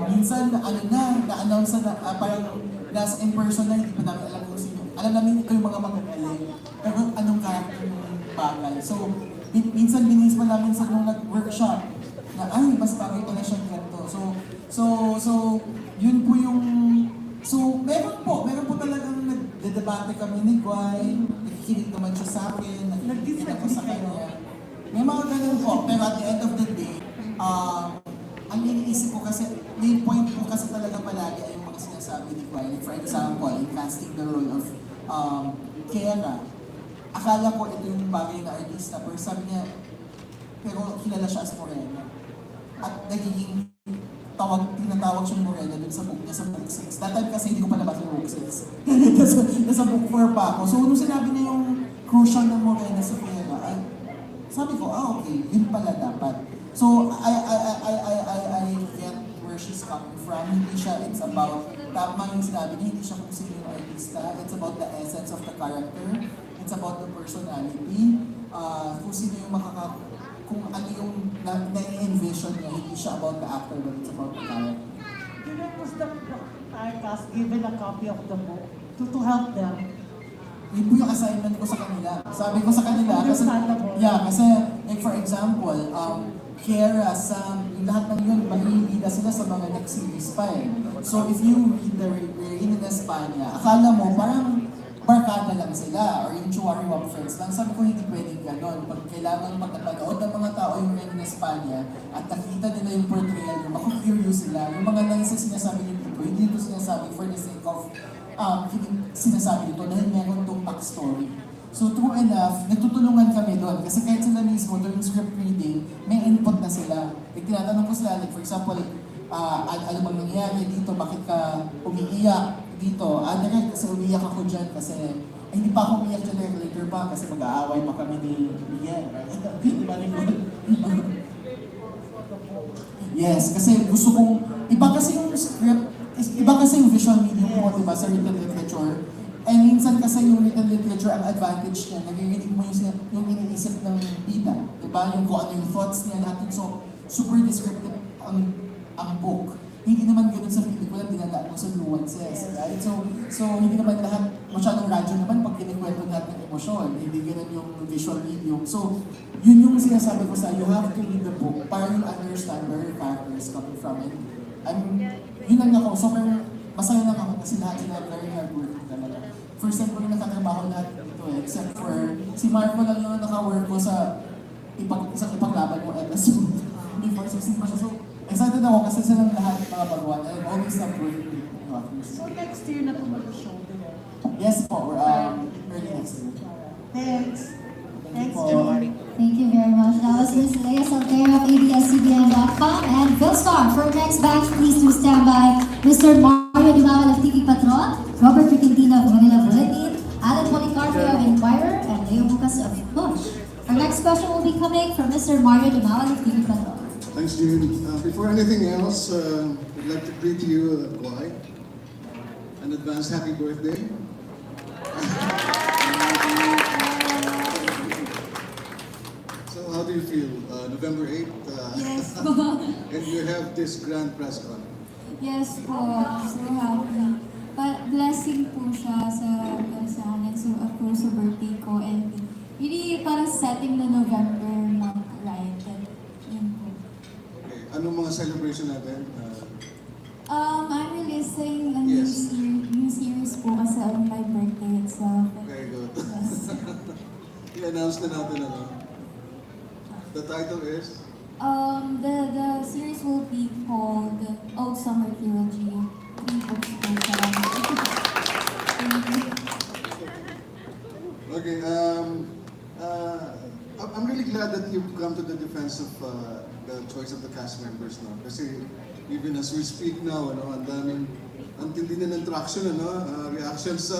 Minsan, na-announce na, parang nasa in person na, hindi pa namin alam kung sino. Alam namin ito yung mga magagaling. Pero anong character yung bagay. So, minsan binis pa namin sa nung nag-workshop na, ay, mas bagay pala siyang ganito. So, yun po yung, meron po talagang nagdedebate kami ni Guay, nakikinig naman siya sa akin, nakikinig ako sa kanya. May mga ganun po, pero at the end of the day, ang iniisip ko kasi, may point po kasi talaga palagi ay yung mga sinasabi ni Guay. Like for example, in casting the role of Kaya na, akala ko ito yung bagay na artista, pero sabi niya, pero kilala siya as Morena. At nagiging tinatawag siyang Morena dun sa book niya sa book 6. That time kasi hindi ko pa nabasa yung book 6. Nasa book 4 pa ako. So nung sinabi niya yung crucial ng Morena sa Fiera, sabi ko, okay, yun pala dapat. So I get where she's coming from. Hindi siya, it's about, tama yung sinabi niya, hindi siya kung sino yung artista. It's about the essence of the character. It's about the personality. Kung sino yung kung ano yung na-envision niya, hindi siya about the actor, but it's about the character. Was the cast given a copy of the book to help them? Yun po yung assignment ko sa kanila. Sabi ko sa kanila, kasi, kasi like for example, Kiera, yung lahat ng yun, malilida sila sa mga next series pa eh. So if you read the Reign in Espana, akala mo parang barkada lang sila or yung Chuariwap friends lang. Sabi ko hindi pwedeng ganon. Pag kailangan magpapanood ng mga tao yung Reign in Espana at nakita nila yung portrayal yung maku-curious sila. Yung mga nangisa sinasabi nyo dito, hindi ito sinasabi for the sake of sinasabi dito dahil meron itong backstory. So true enough, nagtutulungan kami doon. Kasi kahit sila mismo, doon yung script reading, may input na sila. Tinatanong ko sila, like for example, ano bang nangyayari dito, bakit ka umiiyak dito? Direct, kasi umiiyak ako dyan kasi, hindi pa ako umiiyak dyan later pa kasi mag-aaway pa kami ni Miguel. Yes, kasi gusto kong, iba kasi yung script, iba kasi yung visual medium mo, diba, sa written literature. And minsan kasi yung written literature, ang advantage niya, nagiging mo yung iniisip ng bida. Diba? Yung kung ano yung thoughts niya, lahat yun. So, super descriptive ang book. Hindi naman ganun sa pelikula, dinadaan mo sa nuances, right? So hindi naman lahat, masyadong radyo naman pag kinikwento natin ng emosyon. Hindi ganun yung visual medium. So, yun yung sinasabi ko sa you have to read the book para you understand where your character is coming from. And yun lang ako. So, masaya lang ako kasi lahat sila very hardworking talaga. First time ko rin nakatrabaho lahat dito eh, except for si Marco lang yung naka-work ko sa isang ipaglaban mo episode before 16 pa siya. So, excited ako kasi silang lahat mga baguan. I always love working with new authors. So next year na po mag-show din eh? Yes po, early next year. Thanks. Thanks, Joey. Thank you very much. That was Ms. Leia Soltero of ABS-CBN.com and Philstar. For next batch, please do stand by Mr. Mario Dumagal of TV Patron, Robert Quintino of Manila Bulletin, Alan Policarpio of Inquirer, and Leo Bucas of Push. Our next question will be coming from Mr. Mario Dumagal of TV Patron. Thanks, June. Before anything else, I'd like to greet you, Kwai. An advanced happy birthday. So how do you feel? November 8th? Yes po. And you have this grand press con. Yes po. So happy. But blessing po siya sa akin. So of course sa birthday ko and really parang setting the November month right. Yun po. Okay. Anong mga celebration natin? I'm releasing a new series po kasi on my birthday itself. Very good. Yes. I-announce na natin ano. The title is? The series will be called Old Summer Trilogy. 3 books po siya. Okay, I'm really glad that you've come to the defense of the choice of the cast members, no? Kasi even as we speak now, ano, ang daming, ang tindi na ng traction, ano, reactions sa...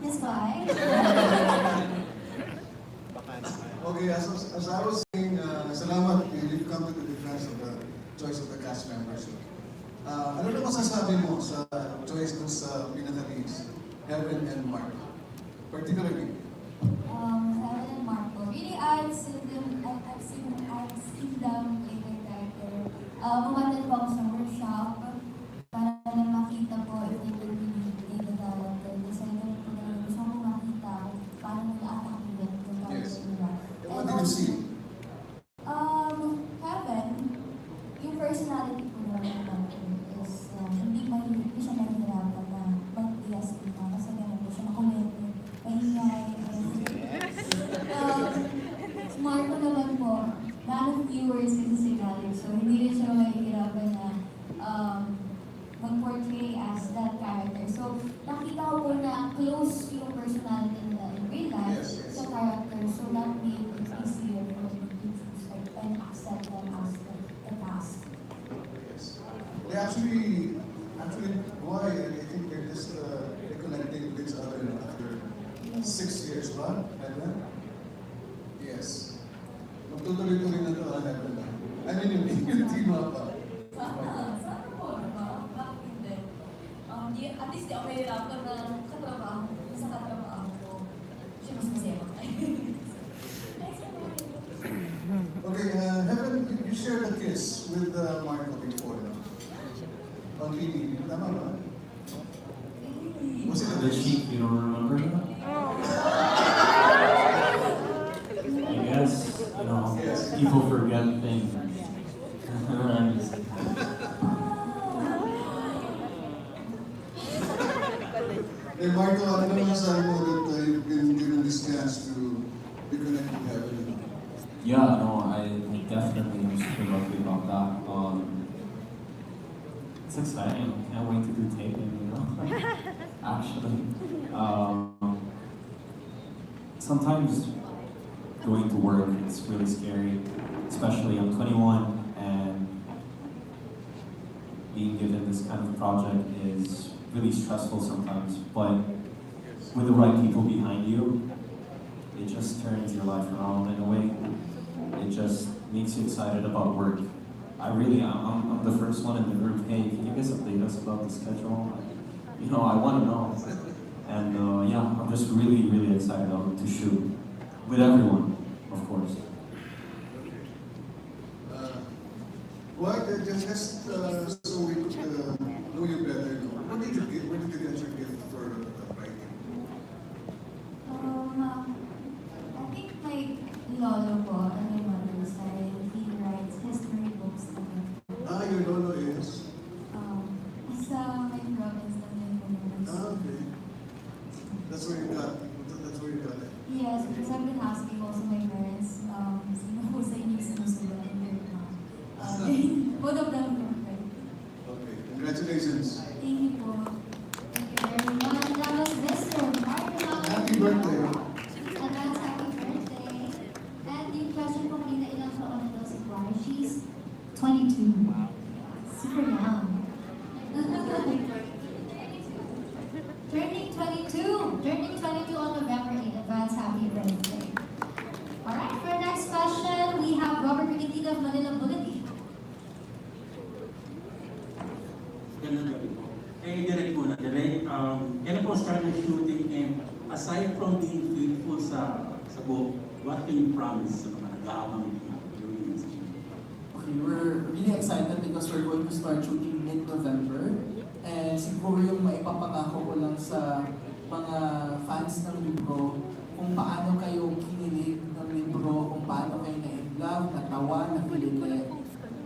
Yes, why? as I was saying, salamat, you've come to the defense of the choice of the cast members. Ano na masasabi mo sa choice ng sa pinaka-leads, Heaven and Mark? Particularly? Heaven and Marco. Really, I've seen them play their character. Umattend po ako sa workshop para lang makita po if they will be talented. Kasi ganun po na gusto ko makita paano nila atakihin yung character nila. What did you see? Heaven, yung personality po naman is hindi siya nahihirapan na mag-PSP na kasi ganun po siya makulit, maingay. Marco naman po, lot of viewers kasi si Alex, so hindi rin siya mahihirapan na mag-portray as that character. So, nakita ko po na close yung personality nila in real life sa character, so that made it easier for me to choose and accept them as the cast. They actually, why? I think they're just reconnecting with each other after 6 years, ba? Yes. Magtutuloy-tuloy na ito, Heaven na. Ano yung team up? Sana po, diba? Bakit hindi? At least di ako mahirapan na sa katrabaho ko. Siya mas masaya ko. Okay, Heaven, you shared a kiss with Marco before, no? On TV, tama ba? Was it a The cheek, you don't remember that? I guess, people forget things. Hey Marco, ano naman sabi mo that you've been given this chance to be connected to Heaven? Yeah, no, I definitely am super lucky about that. It's exciting. Can't wait to do taping, Actually. Sometimes going to work, it's really scary. Especially I'm 21 and being given this kind of project is really stressful sometimes. But with the right people behind you, it just turns your life around in a way. It just makes you excited about work. I'm the first one in the group. Hey, can you guys update us about the schedule? I want to know. And I'm just really, really excited to shoot with everyone, of course. Why? Just so we could know you better. Where did you get your gift for writing? I think my lolo po and my mother side, he writes history books naman. Your lolo is? Sa my province naman po. Okay. That's where you got it. Yes, because I've been asking also my parents, sino po sa inyo sinusulat in their mom. Both of them are right. Okay, congratulations. Thank you po. Thank you very much. That was Mr. Martin. Happy birthday. Advance happy birthday. And yung question ko kanina, ilang taon na daw si Guay? She's 22. Super young. Turning 22 on November 8. Advance happy birthday. Alright, for our next question, we have Robert Rigatita of Manila Bulletin. Direct po na, direct. Kailan po start ng shooting and aside from being faithful sa book, what can you promise sa mga nag-aabang during this film? Okay, we're really excited because we're going to start shooting mid-November. And siguro yung maipapangako ko lang sa mga fans ng libro, kung paano kayo kinilig ng libro, kung paano kayo na-in-love, natawa, nakilig.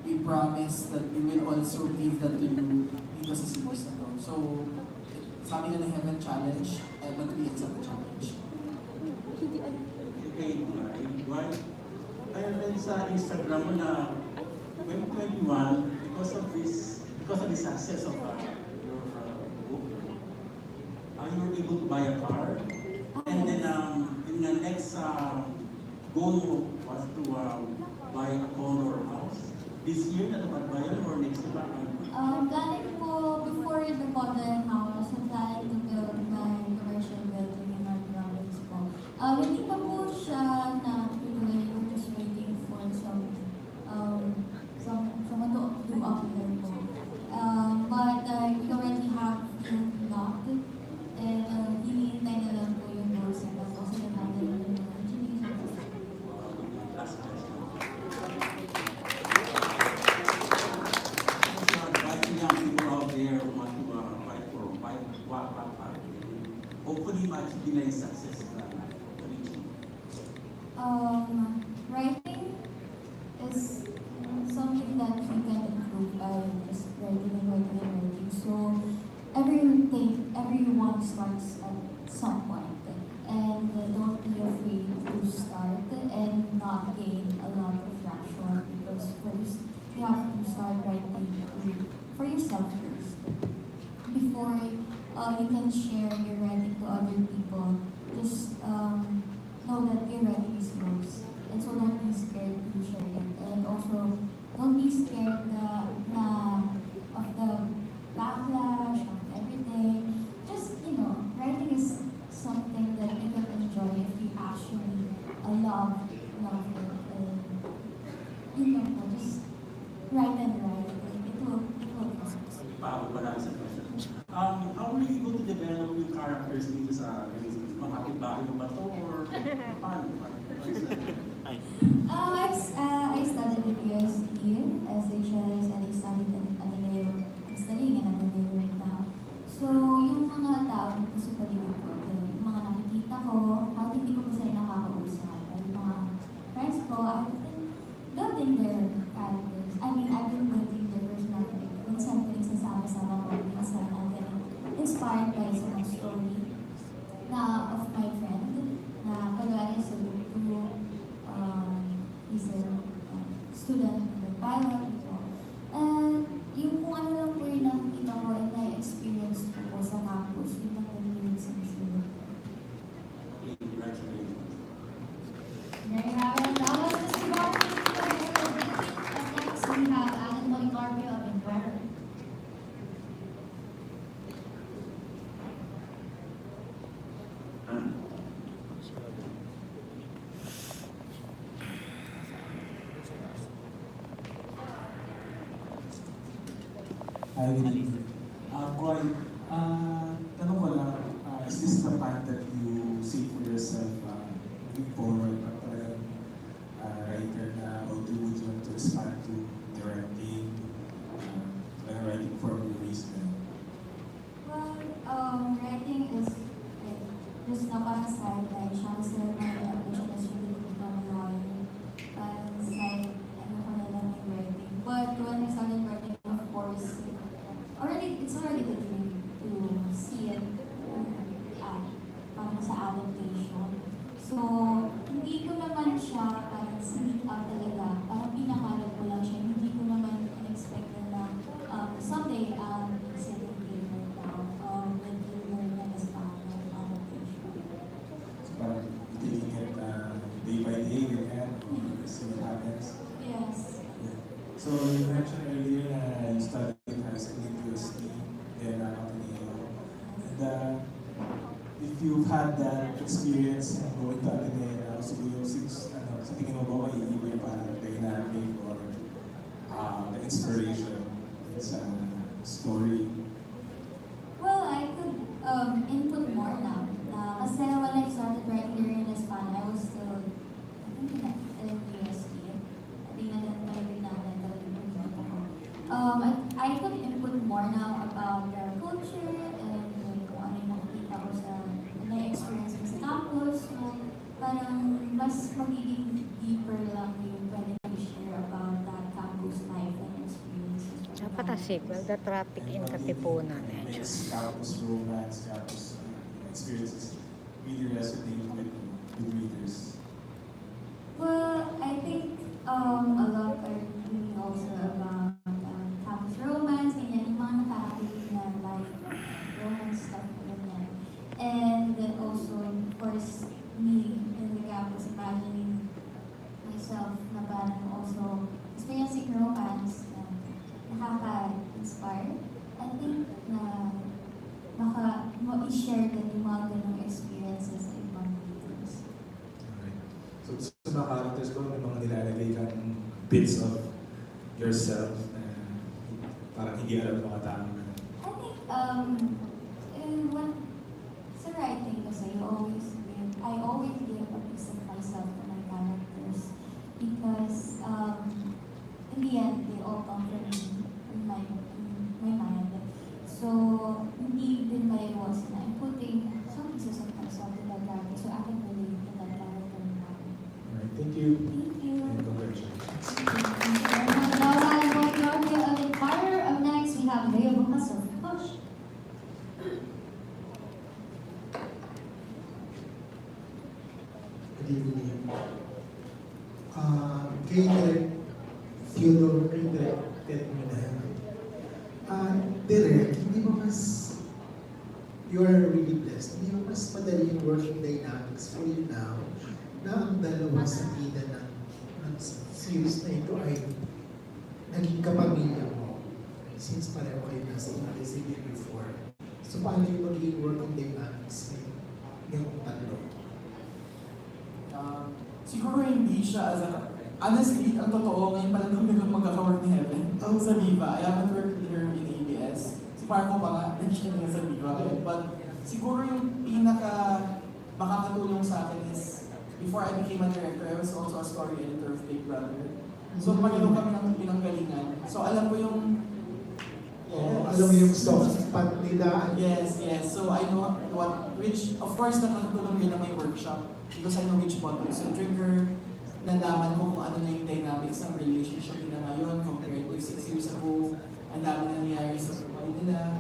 We promise that we will also give that to you dito sa series na to. So, sa amin na Heaven Challenge, but we accept the challenge. Okay, right? Kaya rin sa Instagram mo na 2021, because of the success of your book, you were able to buy a car. And then in the next goal was to buy a condo or house. This year, natupad ba yan or next year? Planning po, before the modern house, I'm planning to build my commercial building in our province po. Hindi pa po siya na tuloy, we're just waiting by just writing and writing and writing. So everyone starts at some point, and don't be afraid to start and not gain a lot of traction, because first you have to start writing for yourself first before you can share your writing to other people. Just know that your writing is yours, and so don't be scared to share it, and also don't be scared of the backlash of everything. Just writing is something that you can enjoy if you actually love it, and just write and write. It will Bago pa lang sa question. How were you able to develop yung characters dito sa mga kapitbahay mo ba to or paano? I studied at UST, SHS, and I studied I'm studying in Ateneo right now. So, yung mga tao dito sa paligid ko, yung mga nakikita ko, kahit hindi ko pa sila nakakausap, yung mga friends ko, I've been building their characters. I've been building their personality. Minsan pinagsasama-sama ko, minsan I'm getting inspired by some story of my friend na kagaya sa he's a student in the pilot. And yung kung ano lang po yung nakikita ko and na-experience ko po sa campus, yung nag-lyrics and sila. There you have it. That was Mr. Barton. And next we have Alan Policarpio of Endeavor. Hi, good evening. Roy, tanong ko lang, is this the path that you see for yourself moving forward? Talagang writer na, or do you want to expand to directing, writing for movies? Well, writing is just na parang sideline siya. Kasi my ambition is really to become a lawyer. Parang side, ko na lang yung writing. But when I started writing, of course, it's already the dream to see it parang sa adaptation. So, hindi ko naman siya parang sneak out talaga. Parang pinakarap ko lang siya. Hindi ko naman expect na someday I'll be sitting here right now with the learn and Espana adaptation. So parang taking it day by day, or see what happens? Yes. Yeah. So you mentioned earlier na you studied in high school in UST, then Ateneo. And if you've had that experience going to Ateneo, so sa tingin mo ba may iba yung parang dynamic or the inspiration sa story? Well, I could input more now. Kasi when I started writing here in Espana, I was still, I think in UST. I think natin I could input more now about their culture and kung ano yung nakikita ko sa na-experience ko sa campus. So, parang mas magiging deeper lang yung pwede ko share about that campus life and experiences. Dapat a sequel, The Traffic in Katipunan. Makes campus romance, campus experiences really resonate with readers. Well, I think a lot are really also about campus romance, ganyan, yung mga nakakapili na life romance stuff, ganyan. And then also, of course, me in the campus, imagining myself na parang also experiencing romance na nakaka-inspire. I think na baka ma-share din yung mga ganong experiences sa ibang readers. So sa mga characters ko, may mga nilalagay kang bits of yourself na parang hindi alam ng mga tao. I think, when sa writing kasi, I always give a piece of myself to my characters because in the end, they all come from me in my mind. So, hindi din maiwas na I'm putting some pieces of myself to that character so I can relate to that character now. Alright, thank you. Thank you. And congratulations. Now, Alan Policarpio of Endeavor. So, kayo directed mo na. Direct, hindi ba mas, you are really blessed, hindi ba mas madali yung working dynamics for you now na ang dalawa sa bida ng series na ito ay naging kapamilya mo since pareho kayo nasa Indonesia before. So, paano yung magiging working dynamics ngayong tatlo? Siguro hindi siya as a... Honestly, ang totoo, ngayon pala kami magkaka-work ni Heaven sa Viva. I haven't worked with her in ABS. Si Marco pa nga, nandiyan nga sa Viva. But siguro yung makakatulong sa akin is, before I became a director, I was also a story editor of Big Brother. So pareho kami ng pinanggalingan. So alam ko yung... Yes. Alam mo yung soft spot nila. Yes. So I know which, of course, nakakatulong yun na may workshop. Because I know which buttons to trigger. Nalaman ko kung ano na yung dynamics ng relationship nila ngayon compared to 6 years ago. Ang dami nangyayari sa buhay nila.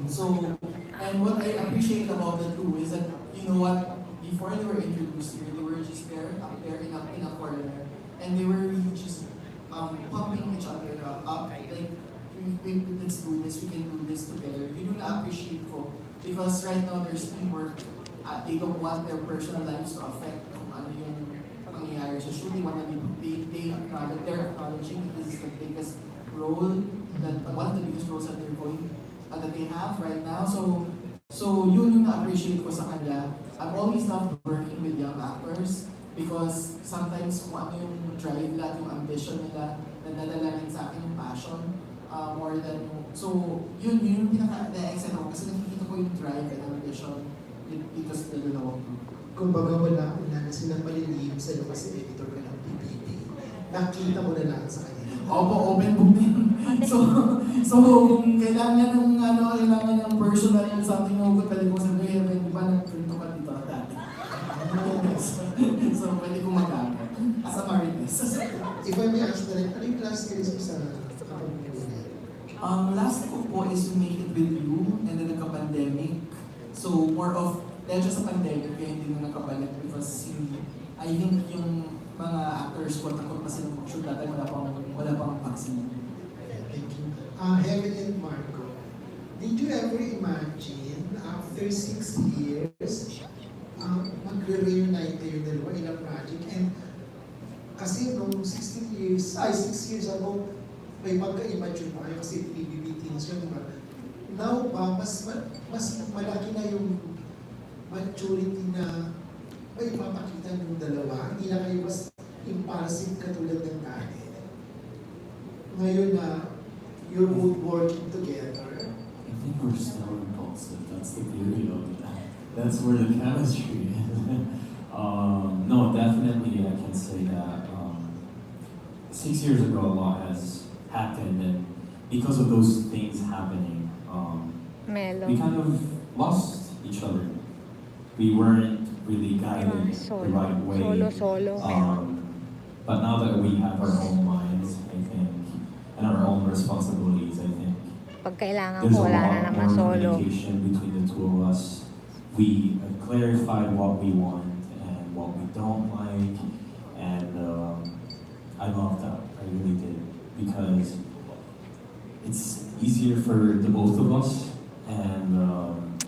So, and what I appreciate about the two is that, you know what, before they were introduced here, they were just there, up there in a corner. And they were really just pumping each other up. Like, let's do this, we can do this together. Yun yung na-appreciate ko. Because right now, there's teamwork. They don't want their personal lives to affect kung ano yung mangyayari sa shooting. They're acknowledging that this is the biggest role, that one of the biggest roles that that they have right now. So yun yung na-appreciate ko sa kanila. I've always loved working with young actors because sometimes kung ano yung drive nila, yung ambition nila, nadadala rin sa akin yung passion. More than, so yun yung pinaka-na-excite ako kasi nakikita ko yung drive and ambition dito sa dalawang group. Kung baga wala na silang malilihim sa'yo kasi editor ka ng PPP, nakita mo na lang sa kanila. Opo, open book din. So kung kailangan ng personal something na hugot, pwede ko sabihin, di ba nag-print ka dito dati? So pwede ko magamit. As a Marites. If I may ask na rin, ano yung last series mo sa last ko po is to Make It With You, and then nagka-pandemic. So more of, dahil siya sa pandemic, kaya hindi na nakabalik because I think yung mga actors ko, takot pa sila mag-shoot dati, wala pang vaccine. Thank you. Heaven and Marco, did you ever imagine after 6 years, magre-reunite kayo dalawa in a project? And kasi nung 6 years ago, may pagka-imagine pa kayo kasi PBB teams yun, diba? Now ba, mas malaki na yung maturity na may mapakita ng dalawa, hindi na kayo mas impulsive katulad ng dati. Ngayon na you're both working together. I think we're still impulsive. That's the beauty of it. That's where the chemistry is. No, definitely I can say that 6 years ago a lot has happened, and because of those things happening, we kind of lost each other. We weren't really guided the right way. But now that we have our own minds, I think, and our own responsibilities, I think there's a lot more communication between the two of us. We have clarified what we want and what we don't like, and I love that. I really did, because it's easier for the both of us, and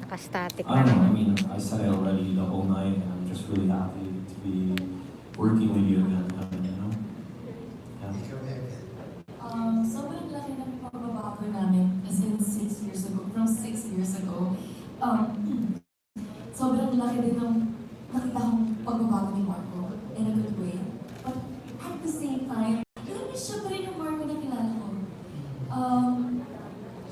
I don't know, I mean, I said it already the whole night, and I'm just really happy to be working with you again, you know? Yeah. Sobrang laki ng pagbabago namin as in 6 years ago, from 6 years ago. Sobrang laki din ng nakita kong pagbabago ni Marco in a good way. But at the same time, siya pa rin yung Marco na kilala ko.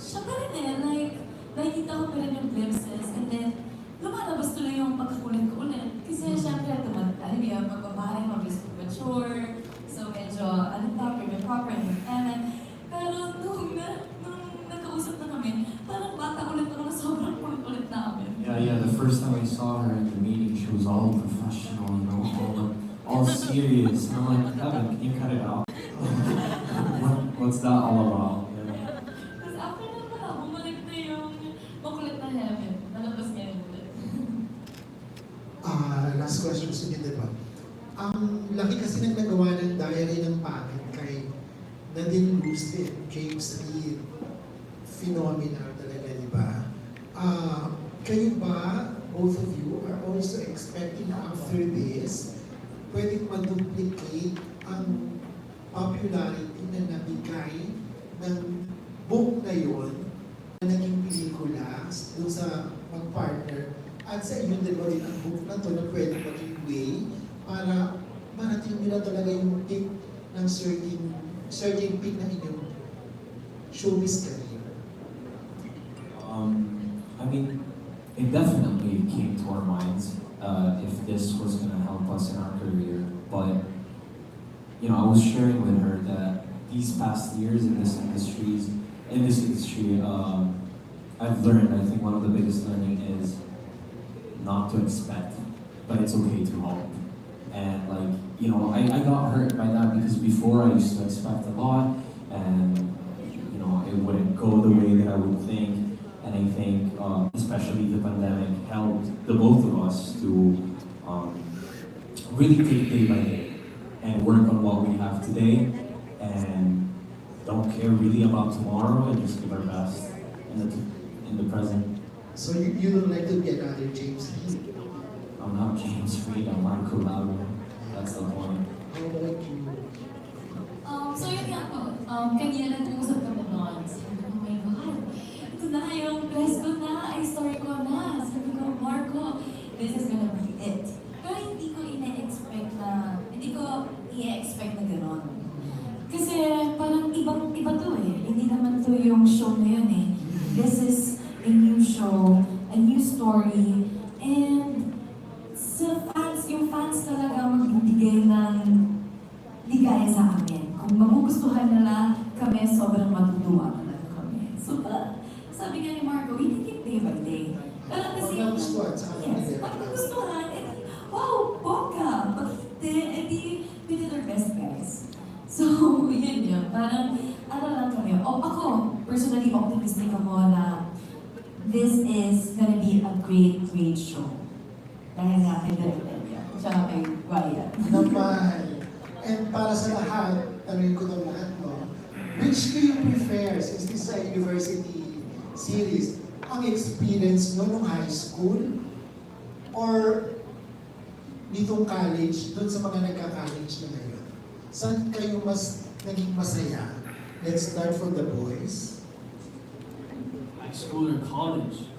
Siya pa rin like, nakikita ko pa rin yung glimpses, and then, lumalabas tuloy yung pagkakulit ko ulit. Kasi syempre, hindi ang pagbabahay, mabilis ko mature, so medyo, proper, pero nung nagkausap na kami, parang bata ulit ako na sobrang kulit-ulit namin. Yeah, the first time I saw her at the meeting, she was all professional, you know, all serious. And I'm like, Evan, can you cut it out? What's that all about? Tapos after na pala, bumalik na yung makulit na Heaven. Nalabas niya yung ulit. Last question sa inyo, diba? Ang laki kasi ng nagawa ng diary ng pangit kay na Bruce Lee, James Lee phenomena talaga, di ba? Kayo ba, both of you, are also expecting na after this, pwedeng ma-duplicate ang popularity na nabigay ng book na yon na naging pelikula doon sa mag-partner at sa inyo dalawa rin ang book na to na pwede maging way para marating nila talaga yung peak ng certain peak ng inyong showbiz career. I mean, it definitely came to our minds if this was going to help us in our career. But, you know, I was sharing with her that these past years in this industry, I've learned, I think one of the biggest learning is not to expect, but it's okay to hope. And like, you know, I got hurt by that because before I used to expect a lot and, you know, it wouldn't go the way that I would think. And I think, especially the pandemic helped the both of us to really take day by day and work on what we have today and don't care really about tomorrow and just give our best in the present. So you don't like to be another James Lee? I'm not James Reid, I'm Marco Lago. That's the point. How about you? So yun nga po, kanina nag-uusap kami noon. Sabi ko, oh my God, ito na yung press ko na, ay Storycon na. Sabi ko, Marco, this is gonna be it. Pero hindi ko i-expect na gano'n. Kasi parang ibang-iba to eh. Hindi naman to yung show na yun eh. This is a new show, a new story, and yung fans talaga magbibigay ng ligaya sa amin. Kung magugustuhan nila kami, sobrang matutuwa talaga kami. So, sabi nga ni Marco, we take it day by day. Pero kasi, yes, pag nagustuhan, wow, bongga! Pag hindi, we did our best, guys. So, yun yun. Parang, lang kami. Ako, personally, optimistic ako na this is gonna be a great, great show. Dahil nga kay Delia, tsaka kay Wyatt. Naman. And para sa lahat, tanongin ko ng lahat, no? Which do you prefer, since this is a university series, ang experience nyo nung high school or ditong college, doon sa mga nagka-college na ngayon? Saan kayo mas naging masaya? Let's start from the boys. High school or college?